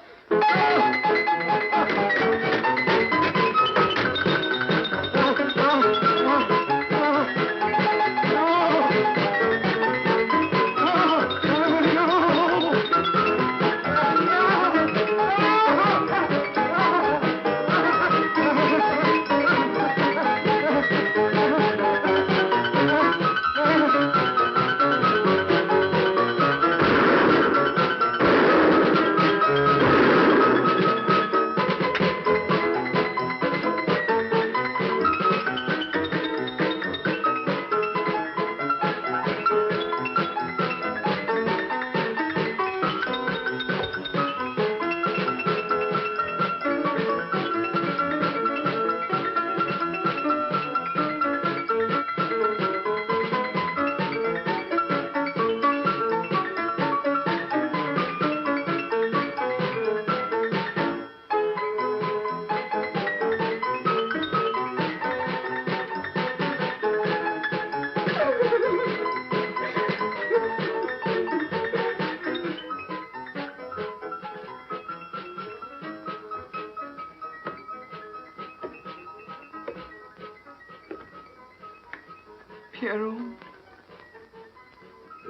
Pierrot,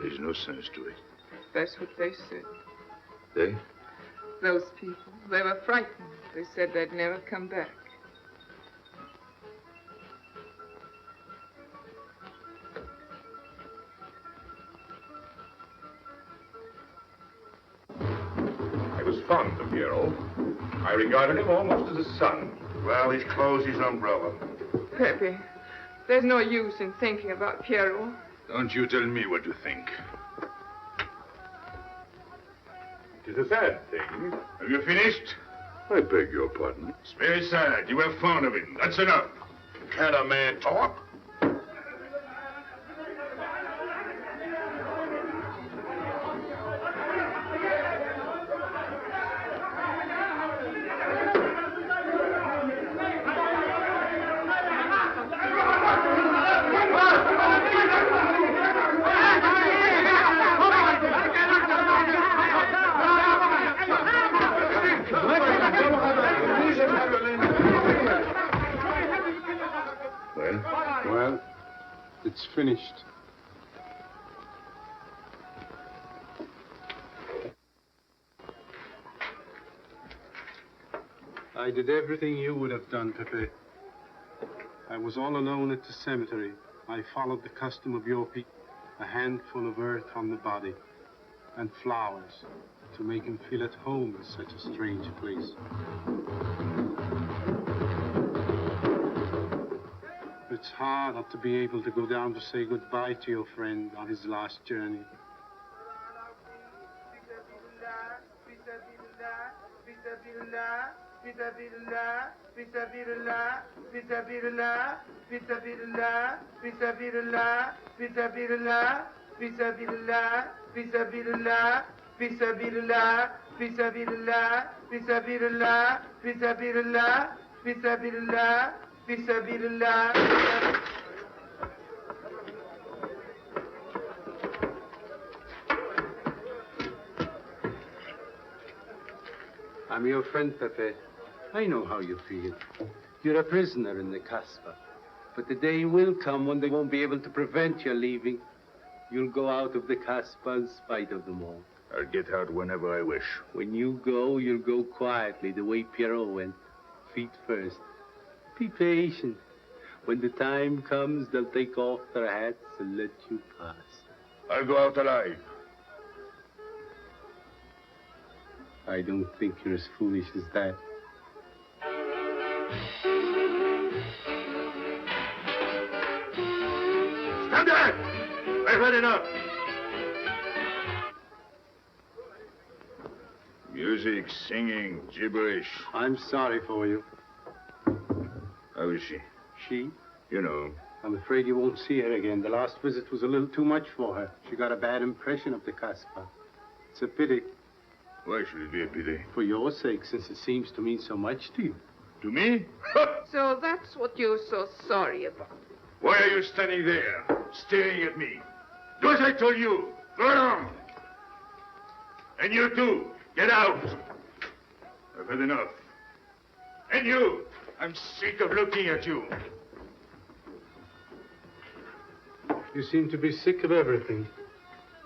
There's no sense to it. that's what they said. They? Those people, they were frightened. They said they'd never come back. I was fond of Piero. I regarded him almost as a son. Well, he's closed his umbrella. Pepe, there's no use in thinking about Pierrot. Don't you tell me what to think. It is a sad thing. Have you finished? I beg your pardon. It's very sad. You were fond of him. That's enough. Can a man talk? Well, it's finished. I did everything you would have done, Pepe. I was all alone at the cemetery. I followed the custom of your people. A handful of earth on the body and flowers to make him feel at home in such a strange place. It's hard not to be able to go down to say goodbye to your friend on his last journey. I'm your friend, Pepe. I know how you feel. You're a prisoner in the Casbah. But the day will come when they won't be able to prevent your leaving. You'll go out of the Casbah in spite of them all. I'll get out whenever I wish. When you go, you'll go quietly, the way Pierrot went. Feet first. Be patient. When the time comes, they'll take off their hats and let you pass. I'll go out alive. I don't think you're as foolish as that. Stand there! I've had enough. Music, singing, gibberish. I'm sorry for you. How is she? She? You know. I'm afraid you won't see her again. The last visit was a little too much for her. She got a bad impression of the Casbah. It's a pity. Why should it be a pity? For your sake, since it seems to mean so much to you. To me? So that's what you're so sorry about. Why are you standing there, staring at me? Do as I told you. Go on. And you too, get out. I've had enough. And you, I'm sick of looking at you. You seem to be sick of everything.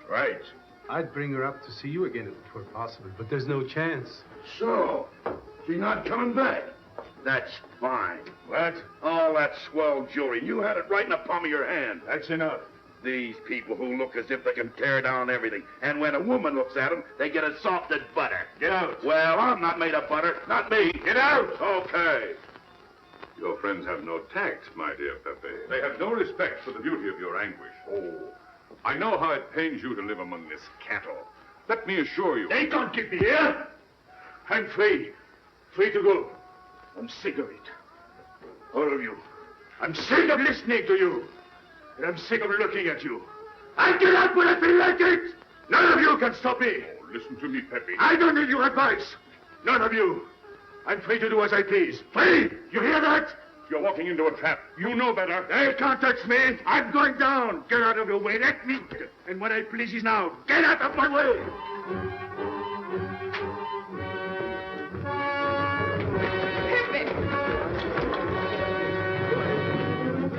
Right. I'd bring her up to see you again if it were possible, but there's no chance. So, she's not coming back. That's fine. What? All that swell jewelry. You had it right in the palm of your hand. That's enough. These people who look as if they can tear down everything. And when a woman looks at them, they get as soft as butter. Get out. Well, I'm not made of butter. Not me. Get out. Okay. Your friends have no tact, my dear Pepe. They have no respect for the beauty of your anguish. Oh, I know how it pains you to live among this cattle. Let me assure you... They don't keep me here. I'm free. Free to go. I'm sick of it. All of you. I'm sick of listening to you. And I'm sick of looking at you. I get out when I feel like it. None of you can stop me. Oh, listen to me, Pepe. I don't need your advice. None of you. I'm free to do as I please. Free! You hear that? You're walking into a trap. You know better. They can't touch me. I'm going down. Get out of your way. Let me. And what I please is now. Get out of my way.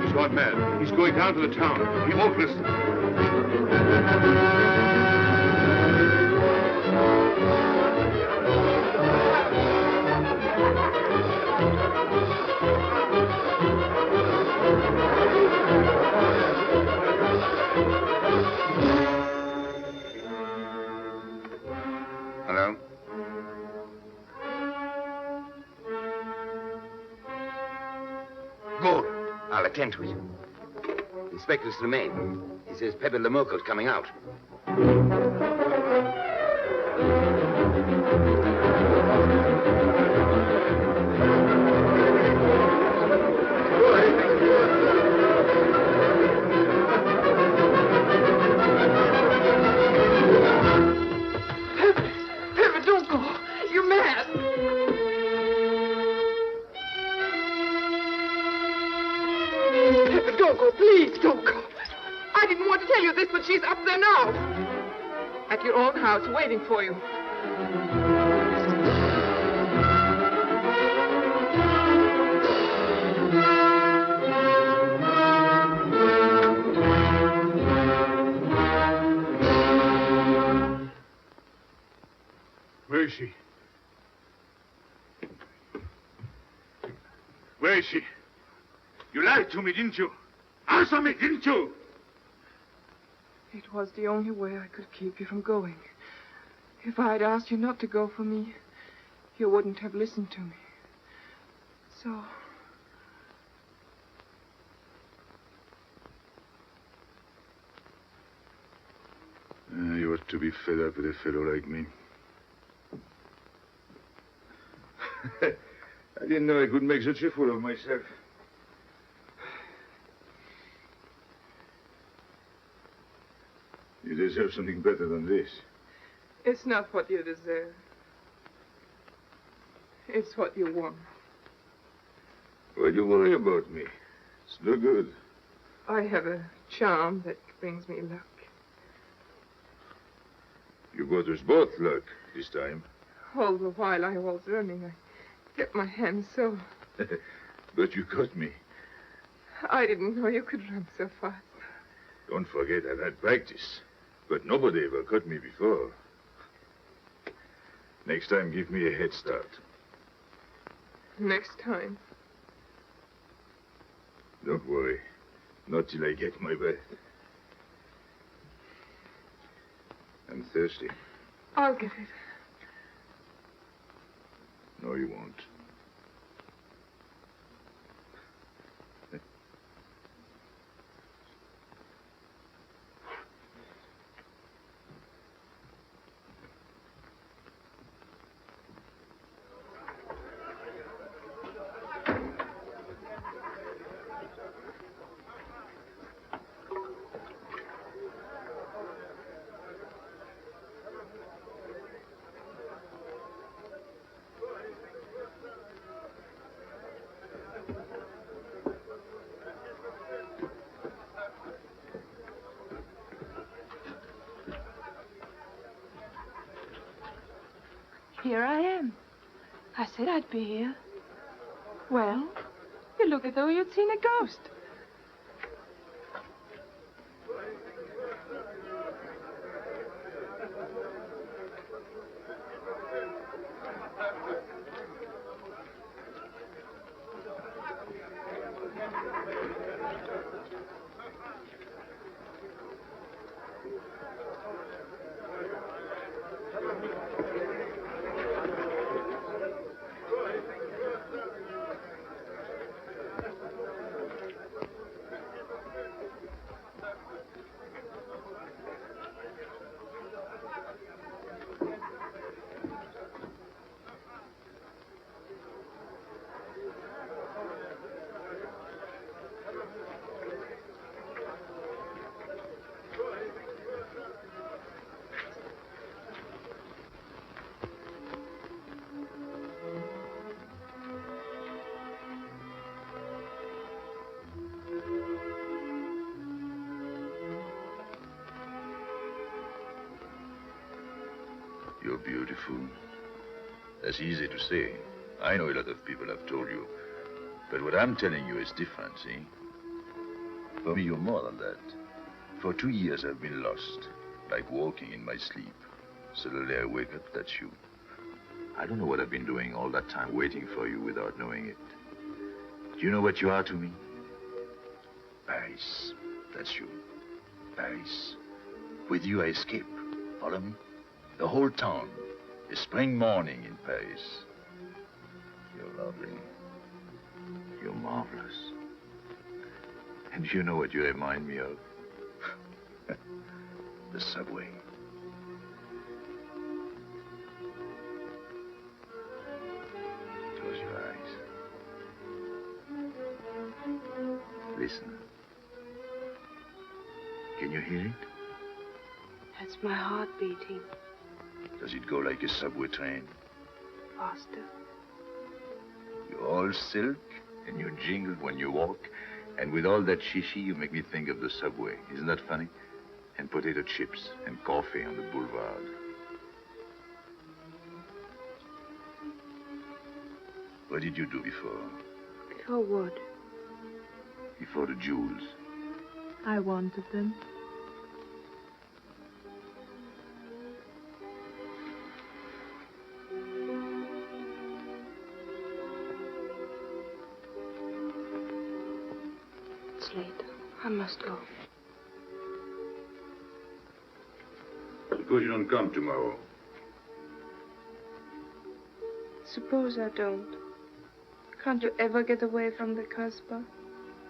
He's gone mad. He's going down to the town. He won't listen. Hello? Good. I'll attend to it. Inspector Slemaine. He says Pepe Lemurkel's coming out. Pepe, don't go. You're mad. Pepe, don't go. Please, don't go. I didn't want to tell you this, but she's up there now. At your own house, waiting for you. Where is she? Where is she? You lied to me, didn't you? Answer me, didn't you? It was the only way I could keep you from going. If I had asked you not to go for me, you wouldn't have listened to me. So... You ought to be fed up with a fellow like me. I didn't know I could make such a fool of myself. You deserve something better than this. It's not what you deserve. It's what you want. Why do you worry about me? It's no good. I have a charm that brings me luck. You brought us both luck this time. All the while I was running, I kept my hand so. But you caught me. I didn't know you could run so fast. Don't forget I've had practice. But nobody ever caught me before. Next time, give me a head start. Next time. Don't worry. Not till I get my breath. I'm thirsty. I'll get it. No, you won't. here I am. I said I'd be here. Well, you look as though you'd seen a ghost. You're beautiful. That's easy to say. I know a lot of people have told you. But what I'm telling you is different, see? For me, you're more than that. For 2 years, I've been lost, like walking in my sleep. Suddenly, I wake up, that's you. I don't know what I've been doing all that time, waiting for you without knowing it. Do you know what you are to me? Paris. That's you. Paris. With you, I escape. Follow me? The whole town. A spring morning in Paris. You're lovely. You're marvelous. And you know what you remind me of? The subway. Close your eyes. Listen. Can you hear it? That's my heart beating. Does it go like a subway train? Faster. You're all silk, and you jingle when you walk, and with all that shishi, you make me think of the subway. Isn't that funny? And potato chips and coffee on the boulevard. What did you do before? Before what? Before the jewels. I wanted them. It's late. I must go. Suppose you don't come tomorrow. Suppose I don't. Can't you ever get away from the Casbah?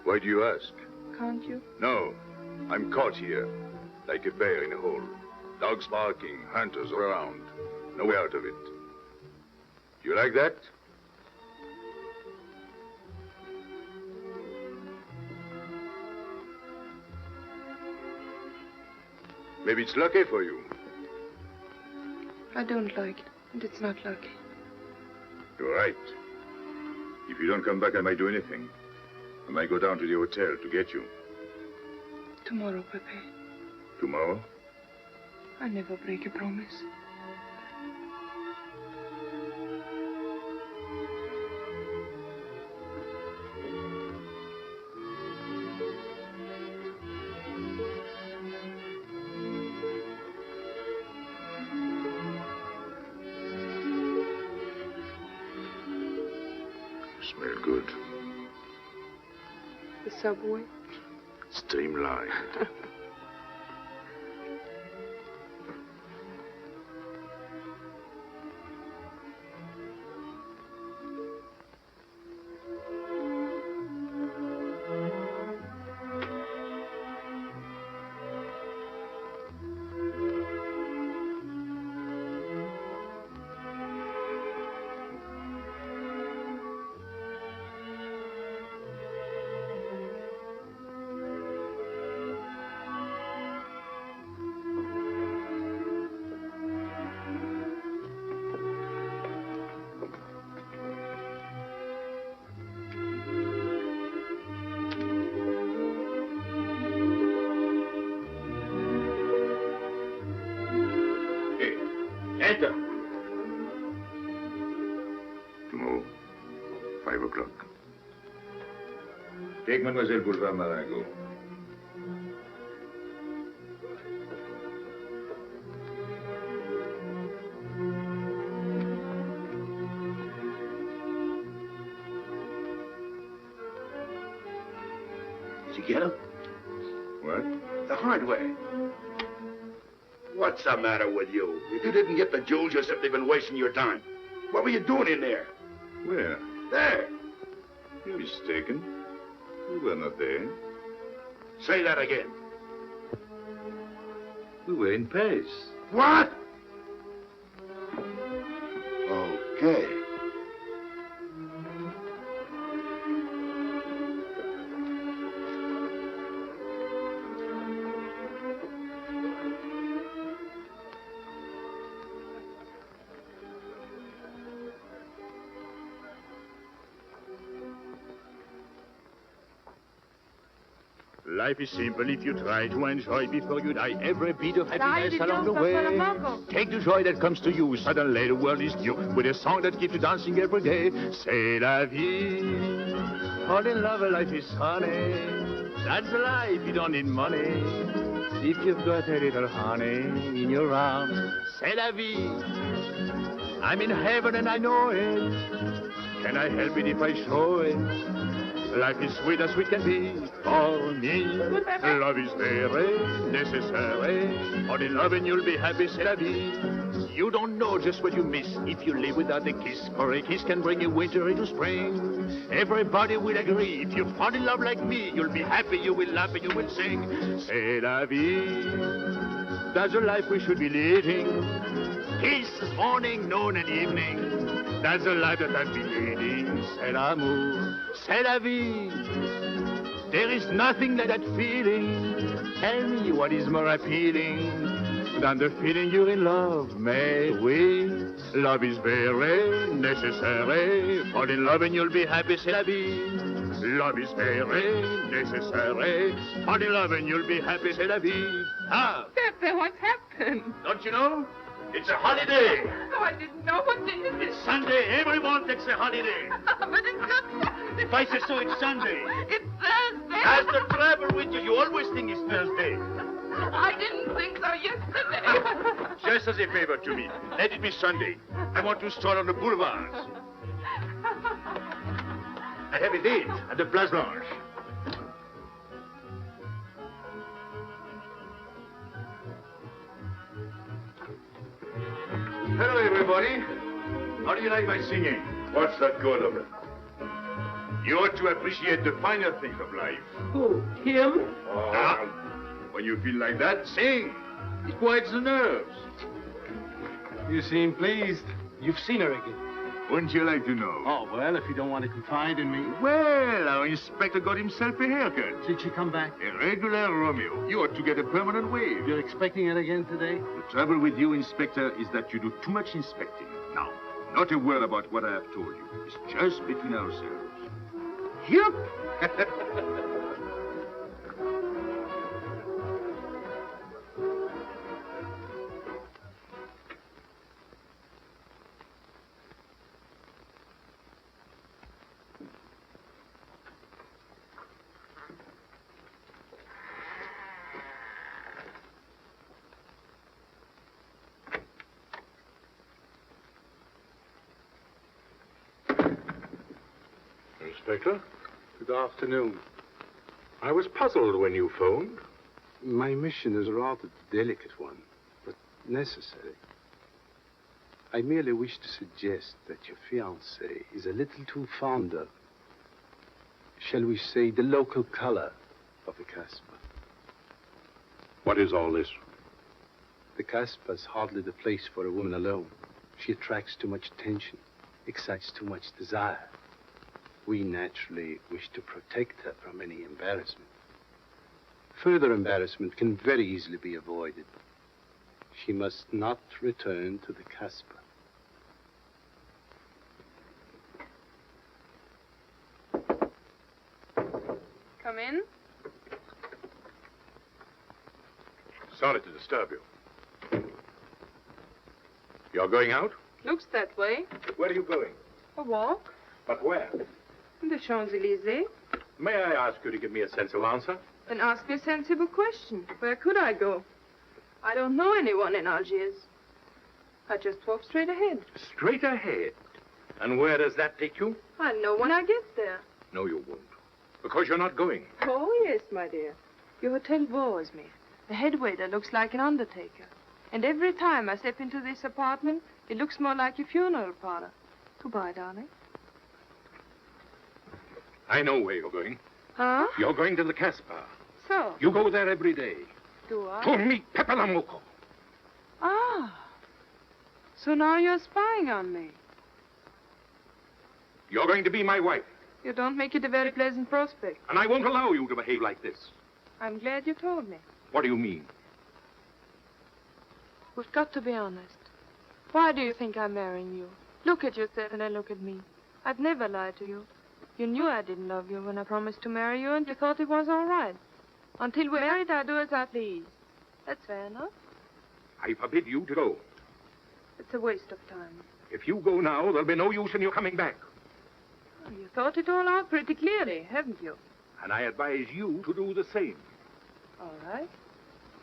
Why do you ask? Can't you? No. I'm caught here, like a bear in a hole. Dogs barking, hunters all around. No way out of it. You like that? Maybe it's lucky for you. I don't like it, and it's not lucky. You're right. If you don't come back, I might do anything. I might go down to the hotel to get you. Tomorrow, Pepe. Tomorrow? I never break a promise. Smell good. The subway? Streamlined. Mo. 5 o'clock. Take Mademoiselle Boulevard Marengo. Did you get him? What? The hardware. What's the matter with you? If you didn't get the jewels, you've simply been wasting your time. What were you doing in there? Where? There. You're mistaken. We were not there. Say that again. We were in Paris. What? Okay. Life is simple if you try to enjoy before you die every bit of happiness Dai, along the Dios, way. Salamanca. Take the joy that comes to you. Suddenly the world is new with a song that keeps you dancing every day. C'est la vie. Fall in love, life is funny. That's the life, you don't need money. If you've got a little honey in your arms, c'est la vie. I'm in heaven and I know it. Can I help it if I show it? Life is sweet as sweet can be for me. Love is very necessary. Fall in love and you'll be happy, c'est la vie. You don't know just what you miss if you live without a kiss. For a kiss can bring you winter into spring. Everybody will agree. If you fall in love like me, you'll be happy, you will laugh and you will sing. C'est la vie. That's the life we should be leading. Kiss morning, noon and evening. That's the life that I've been leading. C'est l'amour, c'est la vie. There is nothing like that feeling. Tell me what is more appealing than the feeling you're in love, mais oui. Love is very necessary. Fall in love and you'll be happy, c'est la vie. Love is very necessary. Fall in love and you'll be happy, c'est la vie. Ah! Pepe, what's happened? Don't you know? It's a holiday. Oh, I didn't know what this is. It's Sunday. Everyone takes a holiday. But it's not Sunday. If I say so, it's Sunday. It's Thursday. That's the trouble with you. You always think it's Thursday. I didn't think so yesterday. Just as a favor to me, let it be Sunday. I want to stroll on the boulevards. I have a date at the Place Blanche. Hello, everybody. How do you like my singing? What's that good of it? You ought to appreciate the finer things of life. Who? Him? Ah, when you feel like that, sing. It quiets the nerves. You seem pleased. You've seen her again. Wouldn't you like to know? Oh, well, if you don't want to confide in me. Well, our inspector got himself a haircut. Did she come back? A regular Romeo. You ought to get a permanent wave. You're expecting it again today? The trouble with you, Inspector, is that you do too much inspecting. Now, not a word about what I have told you. It's just between ourselves. Yep. Inspector? Good afternoon. I was puzzled when you phoned. My mission is a rather delicate one, but necessary. I merely wish to suggest that your fiancé is a little too fond of, shall we say, the local color of the Casbah. What is all this? The Casbah is hardly the place for a woman alone. She attracts too much attention, excites too much desire. We naturally wish to protect her from any embarrassment. Further embarrassment can very easily be avoided. She must not return to the Casbah. Come in. Sorry to disturb you. You're going out? Looks that way. Where are you going? A walk? But where? In the Champs-Élysées. May I ask you to give me a sensible answer? Then ask me a sensible question. Where could I go? I don't know anyone in Algiers. I just walk straight ahead. Straight ahead. And where does that take you? I'll know when I get there. No, you won't. Because you're not going. Oh, yes, my dear. Your hotel bores me. The head waiter looks like an undertaker. And every time I step into this apartment, it looks more like a funeral parlor. Goodbye, darling. I know where you're going. Huh? You're going to the Casbah. So? You go there every day. Do I? To meet Pepe Lamarr. Ah. So now you're spying on me. You're going to be my wife. You don't make it a very pleasant prospect. And I won't allow you to behave like this. I'm glad you told me. What do you mean? We've got to be honest. Why do you think I'm marrying you? Look at yourself and then look at me. I've never lied to you. You knew I didn't love you when I promised to marry you, and you thought it was all right. Until we're married, I do as I please. That's fair enough. I forbid you to go. It's a waste of time. If you go now, there'll be no use in you coming back. Oh, you thought it all out pretty clearly, haven't you? And I advise you to do the same. All right.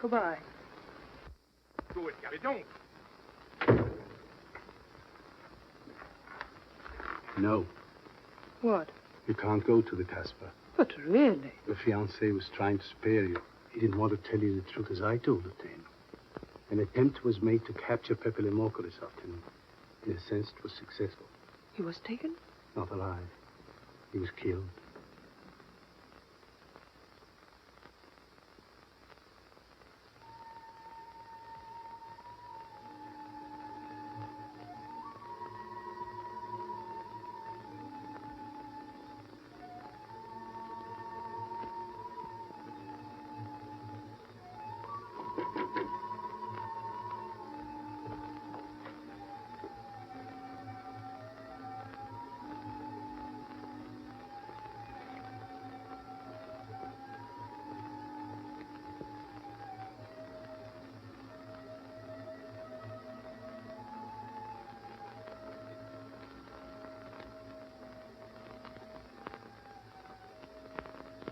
Goodbye. Do it, Gabby. Don't. No. What? You can't go to the Casbah. But really? The fiancé was trying to spare you. He didn't want to tell you the truth as I told it to him. An attempt was made to capture Pepe Lamarr this afternoon. In a sense, it was successful. He was taken? Not alive. He was killed.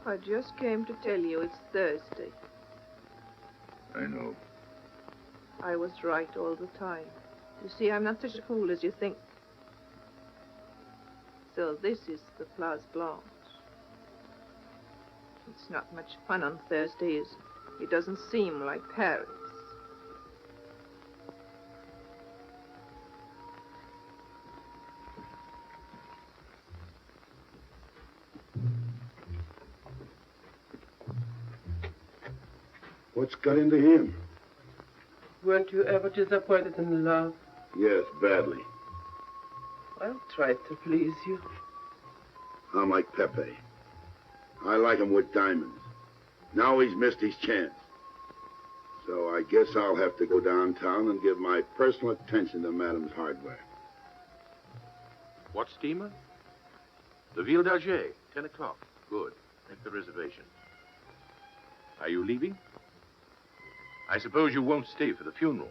I just came to tell you it's Thursday. I know. I was right all the time. You see, I'm not such a fool as you think. So this is the Place Blanche. It's not much fun on Thursdays. It doesn't seem like Paris. What's got into him? Weren't you ever disappointed in love? Yes, badly. I'll try to please you. I'm like Pepe. I like him with diamonds. Now he's missed his chance. So I guess I'll have to go downtown and give my personal attention to Madame's hardware. What steamer? The Ville d'Alger, 10 o'clock. Good. Make the reservation. Are you leaving? I suppose you won't stay for the funeral.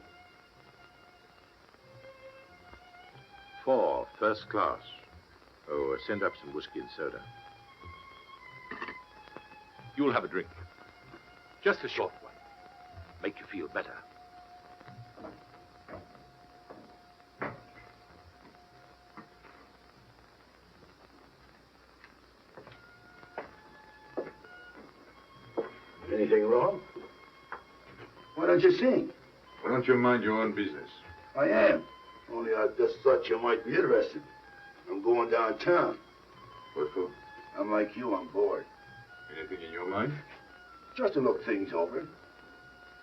4, first class. Oh, send up some whiskey and soda. You'll have a drink. Just a short one. Make you feel better. Anything wrong? Why don't you sing? Why don't you mind your own business? I am. Only I just thought you might be interested. I'm going downtown. What for? I'm like you, I'm bored. Anything in your mind? Just to look things over.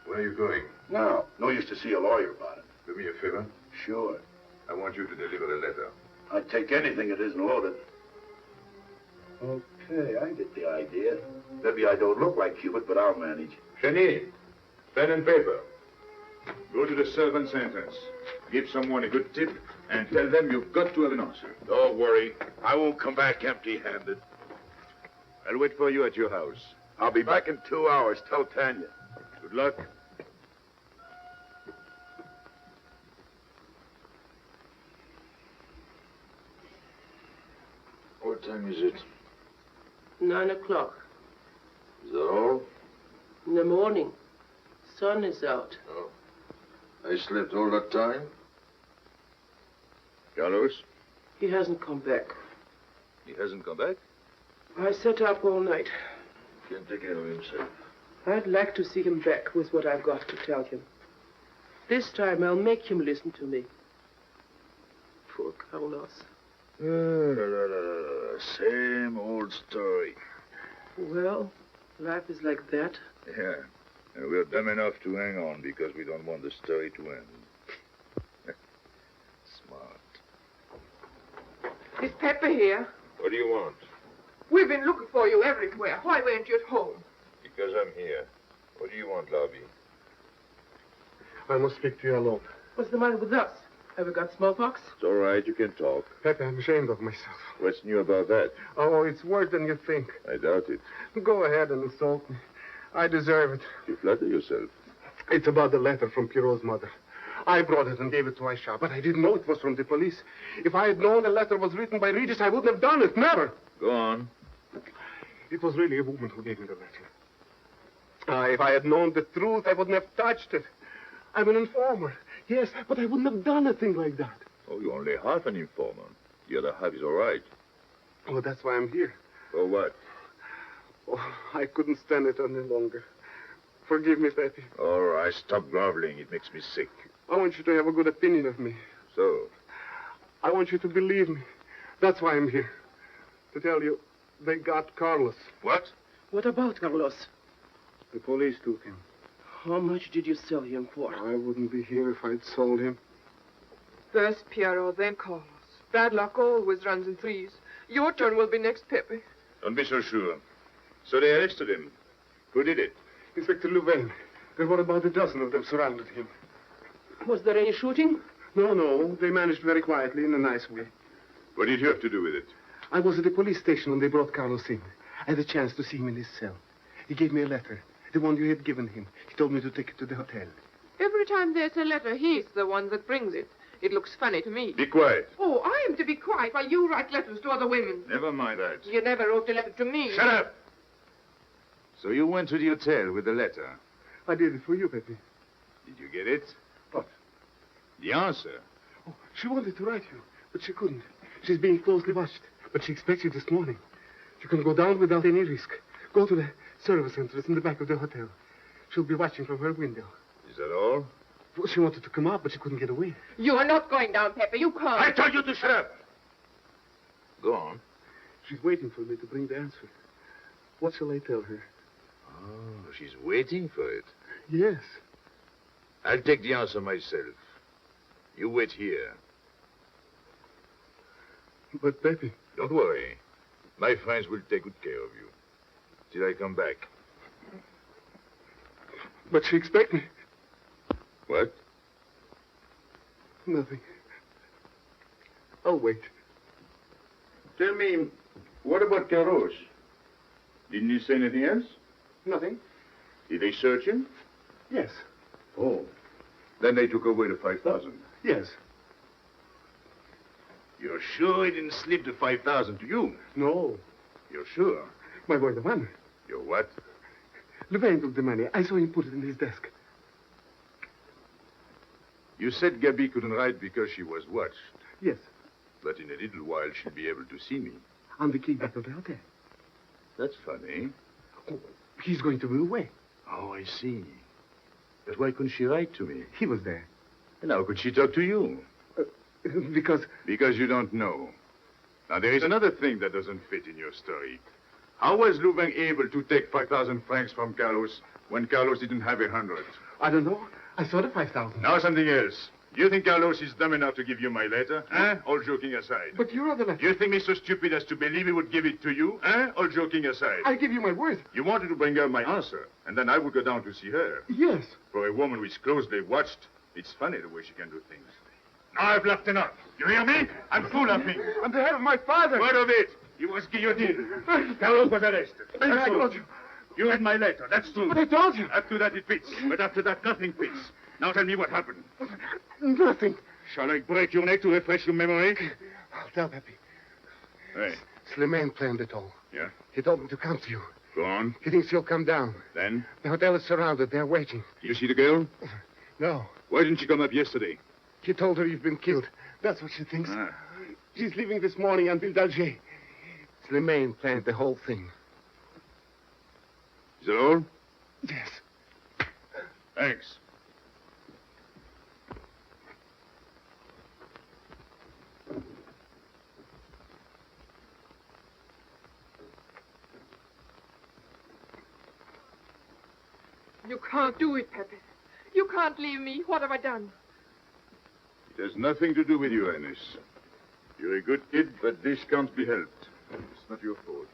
Where are you going? No, no use to see a lawyer about it. Do me a favor. Sure. I want you to deliver a letter. I'd take anything that isn't loaded. Okay, I get the idea. Maybe I don't look like Cupid, but I'll manage. Chenille, pen and paper. Go to the servants' entrance. Give someone a good tip and tell them you've got to have an answer. Don't worry. I won't come back empty-handed. I'll wait for you at your house. I'll be back in 2 hours. Tell Tanya. Good luck. What time is it? 9 o'clock. Is that all? In the morning. Sun is out. Oh. I slept all that time? Carlos? He hasn't come back. He hasn't come back? I sat up all night. Can't take care of himself. I'd like to see him back with what I've got to tell him. This time I'll make him listen to me. Poor Carlos. Same old story. Well, life is like that. Yeah. And we're dumb enough to hang on because we don't want the story to end. Smart. Is Pepe here? What do you want? We've been looking for you everywhere. Why weren't you at home? Because I'm here. What do you want, Lobby? I must speak to you alone. What's the matter with us? Have we got smallpox? It's all right. You can talk. Pepe, I'm ashamed of myself. What's new about that? Oh, it's worse than you think. I doubt it. Go ahead and insult me. I deserve it. You flatter yourself. It's about the letter from Pierrot's mother. I brought it and gave it to Aisha, but I didn't know it was from the police. If I had known the letter was written by Regis, I wouldn't have done it. Never. Go on. It was really a woman who gave me the letter. If I had known the truth, I wouldn't have touched it. I'm an informer. Yes, but I wouldn't have done a thing like that. Oh, you're only half an informer. The other half is all right. Well, that's why I'm here. For what? Oh, I couldn't stand it any longer. Forgive me, Pepe. All right, stop groveling. It makes me sick. I want you to have a good opinion of me. So? I want you to believe me. That's why I'm here. To tell you, they got Carlos. What? What about Carlos? The police took him. How much did you sell him for? I wouldn't be here if I'd sold him. First Pierrot, then Carlos. Bad luck always runs in threes. Your turn will be next, Pepe. Don't be so sure. So they arrested him. Who did it? Inspector Louvain. There were about a dozen of them surrounded him. Was there any shooting? No. They managed very quietly in a nice way. What did you have to do with it? I was at the police station when they brought Carlos in. I had a chance to see him in his cell. He gave me a letter. The one you had given him. He told me to take it to the hotel. Every time there's a letter, he's the one that brings it. It looks funny to me. Be quiet. Oh, I am to be quiet while you write letters to other women. Never mind that. You never wrote a letter to me. Shut up! So you went to the hotel with the letter. I did it for you, Pepe. Did you get it? What? The answer. Oh, she wanted to write you, but she couldn't. She's being closely watched, but she expects you this morning. You can go down without any risk. Go to the service entrance in the back of the hotel. She'll be watching from her window. Is that all? Well, she wanted to come out, but she couldn't get away. You are not going down, Pepe. You can't. I told you to shut up. Go on. She's waiting for me to bring the answer. What shall I tell her? Oh, she's waiting for it. Yes. I'll take the answer myself. You wait here. But, Pepe... Don't worry. My friends will take good care of you. Till I come back. But she expects me. What? Nothing. I'll wait. Tell me, what about Carlos? Didn't he say anything else? Nothing. Did they search him? Yes. Oh. Then they took away the 5,000. Yes. You're sure he didn't slip the 5,000 to you? No. You're sure? My boy, the one. Your what? Louvain took the money. I saw him put it in his desk. You said Gabby couldn't write because she was watched. Yes. But in a little while, she'll be able to see me. On the key back of the hotel. That's funny. Oh, he's going to be away. Oh, I see. But why couldn't she write to me? He was there. And how could she talk to you? Because... Because you don't know. Now, there is another thing that doesn't fit in your story. How was Louvain able to take 5,000 francs from Carlos when Carlos didn't have 100? I don't know. I saw the 5,000. Now something else. You think Carlos is dumb enough to give you my letter? Eh? All joking aside. But you wrote the letter. You think me so stupid as to believe he would give it to you? Eh? All joking aside. I give you my word. You wanted to bring her my answer, and then I would go down to see her. Yes. For a woman who is closely watched, it's funny the way she can do things. Now I've laughed enough. You hear me? I'm full laughing. I'm the head of my father. Word of it. He was guillotined. Carlos was arrested. I told you. You read my letter, that's true. But I told you. Up to that it fits. But after that, nothing fits. Now tell me what happened. Nothing. Shall I break your neck to refresh your memory? I'll tell Pepe. Hey. Slimane planned it all. Yeah? He told me to come to you. Go on. He thinks you'll come down. Then? The hotel is surrounded. They're waiting. You see the girl? No. Why didn't she come up yesterday? He told her you've been killed. That's what she thinks. Ah. She's leaving this morning on Ville d'Alger. Slimane planned the whole thing. Is that all? Yes. Thanks. You can't do it, Pepe. You can't leave me. What have I done? It has nothing to do with you, Ines. You're a good kid, but this can't be helped. It's not your fault.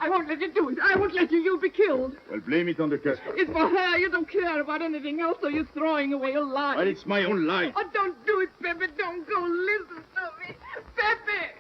I won't let you do it. I won't let you. You'll be killed. Well, blame it on the Casbah. It's for her. You don't care about anything else, so you're throwing away your life. Well, it's my own life. Oh, don't do it, Pepe. Don't go. Listen to me. Pepe!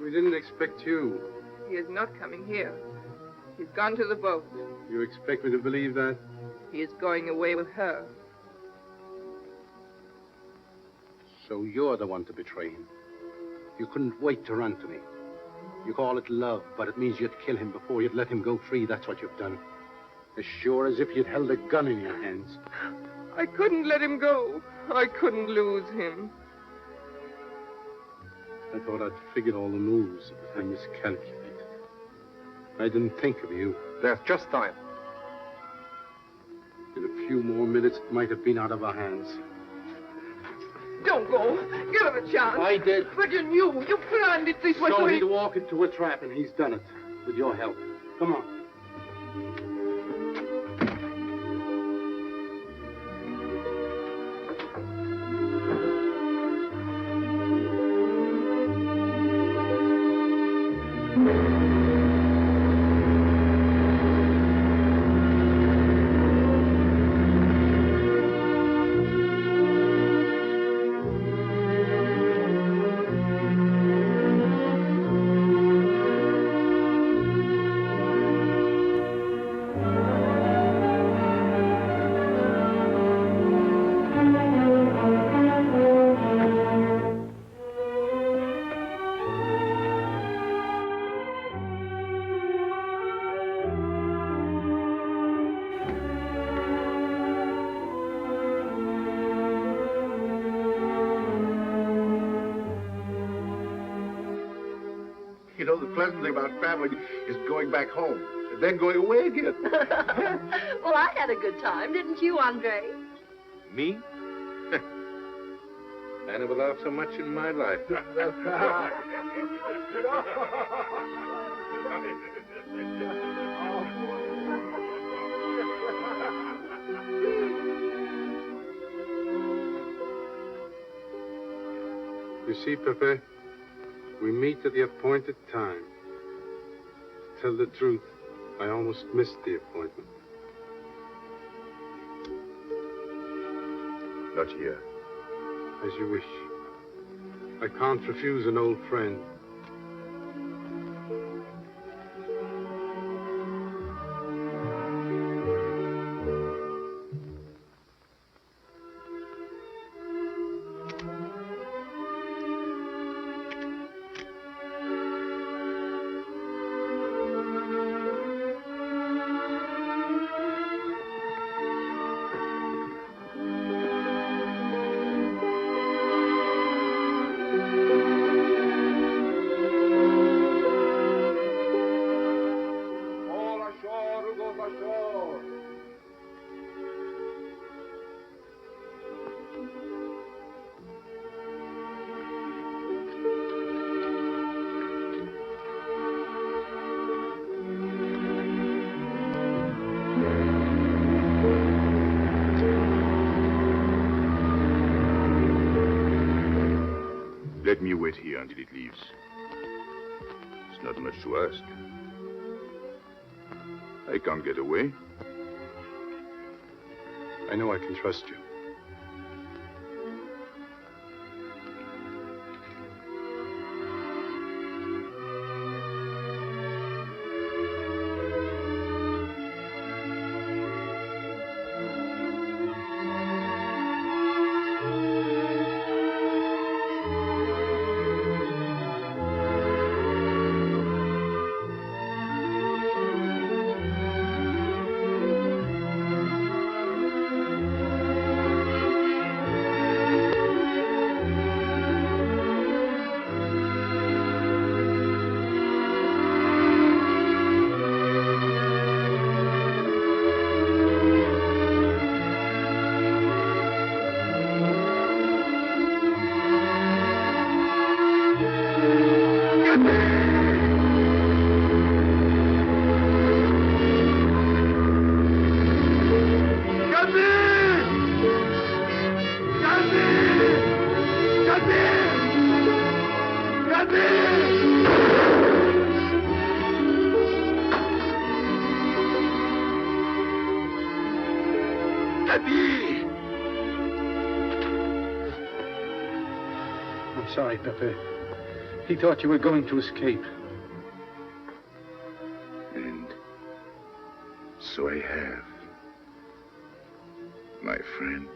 We didn't expect you. He is not coming here. He's gone to the boat. You expect me to believe that? He is going away with her. So you're the one to betray him. You couldn't wait to run to me. You call it love, but it means you'd kill him before you'd let him go free. That's what you've done. As sure as if you'd held a gun in your hands. I couldn't let him go. I couldn't lose him. I thought I'd figured all the moves, but I miscalculated. I didn't think of you. There's just time. In a few more minutes, it might have been out of our hands. Don't go. Give him a chance. I did. But you knew. You planned it this way. So he'd walk into a trap, and he's done it. With your help. Come on. the pleasant thing about traveling is going back home and then going away again. Well, I had a good time, didn't you, Andre? Me? I never laughed so much in my life. You see, Pepe, we meet at the appointed time. To tell the truth, I almost missed the appointment. Not here. As you wish. I can't refuse an old friend. Let me wait here until it leaves. It's not much to ask. I can't get away. I know I can trust you. I'm sorry, Pepe. He thought you were going to escape. And so I have, my friend.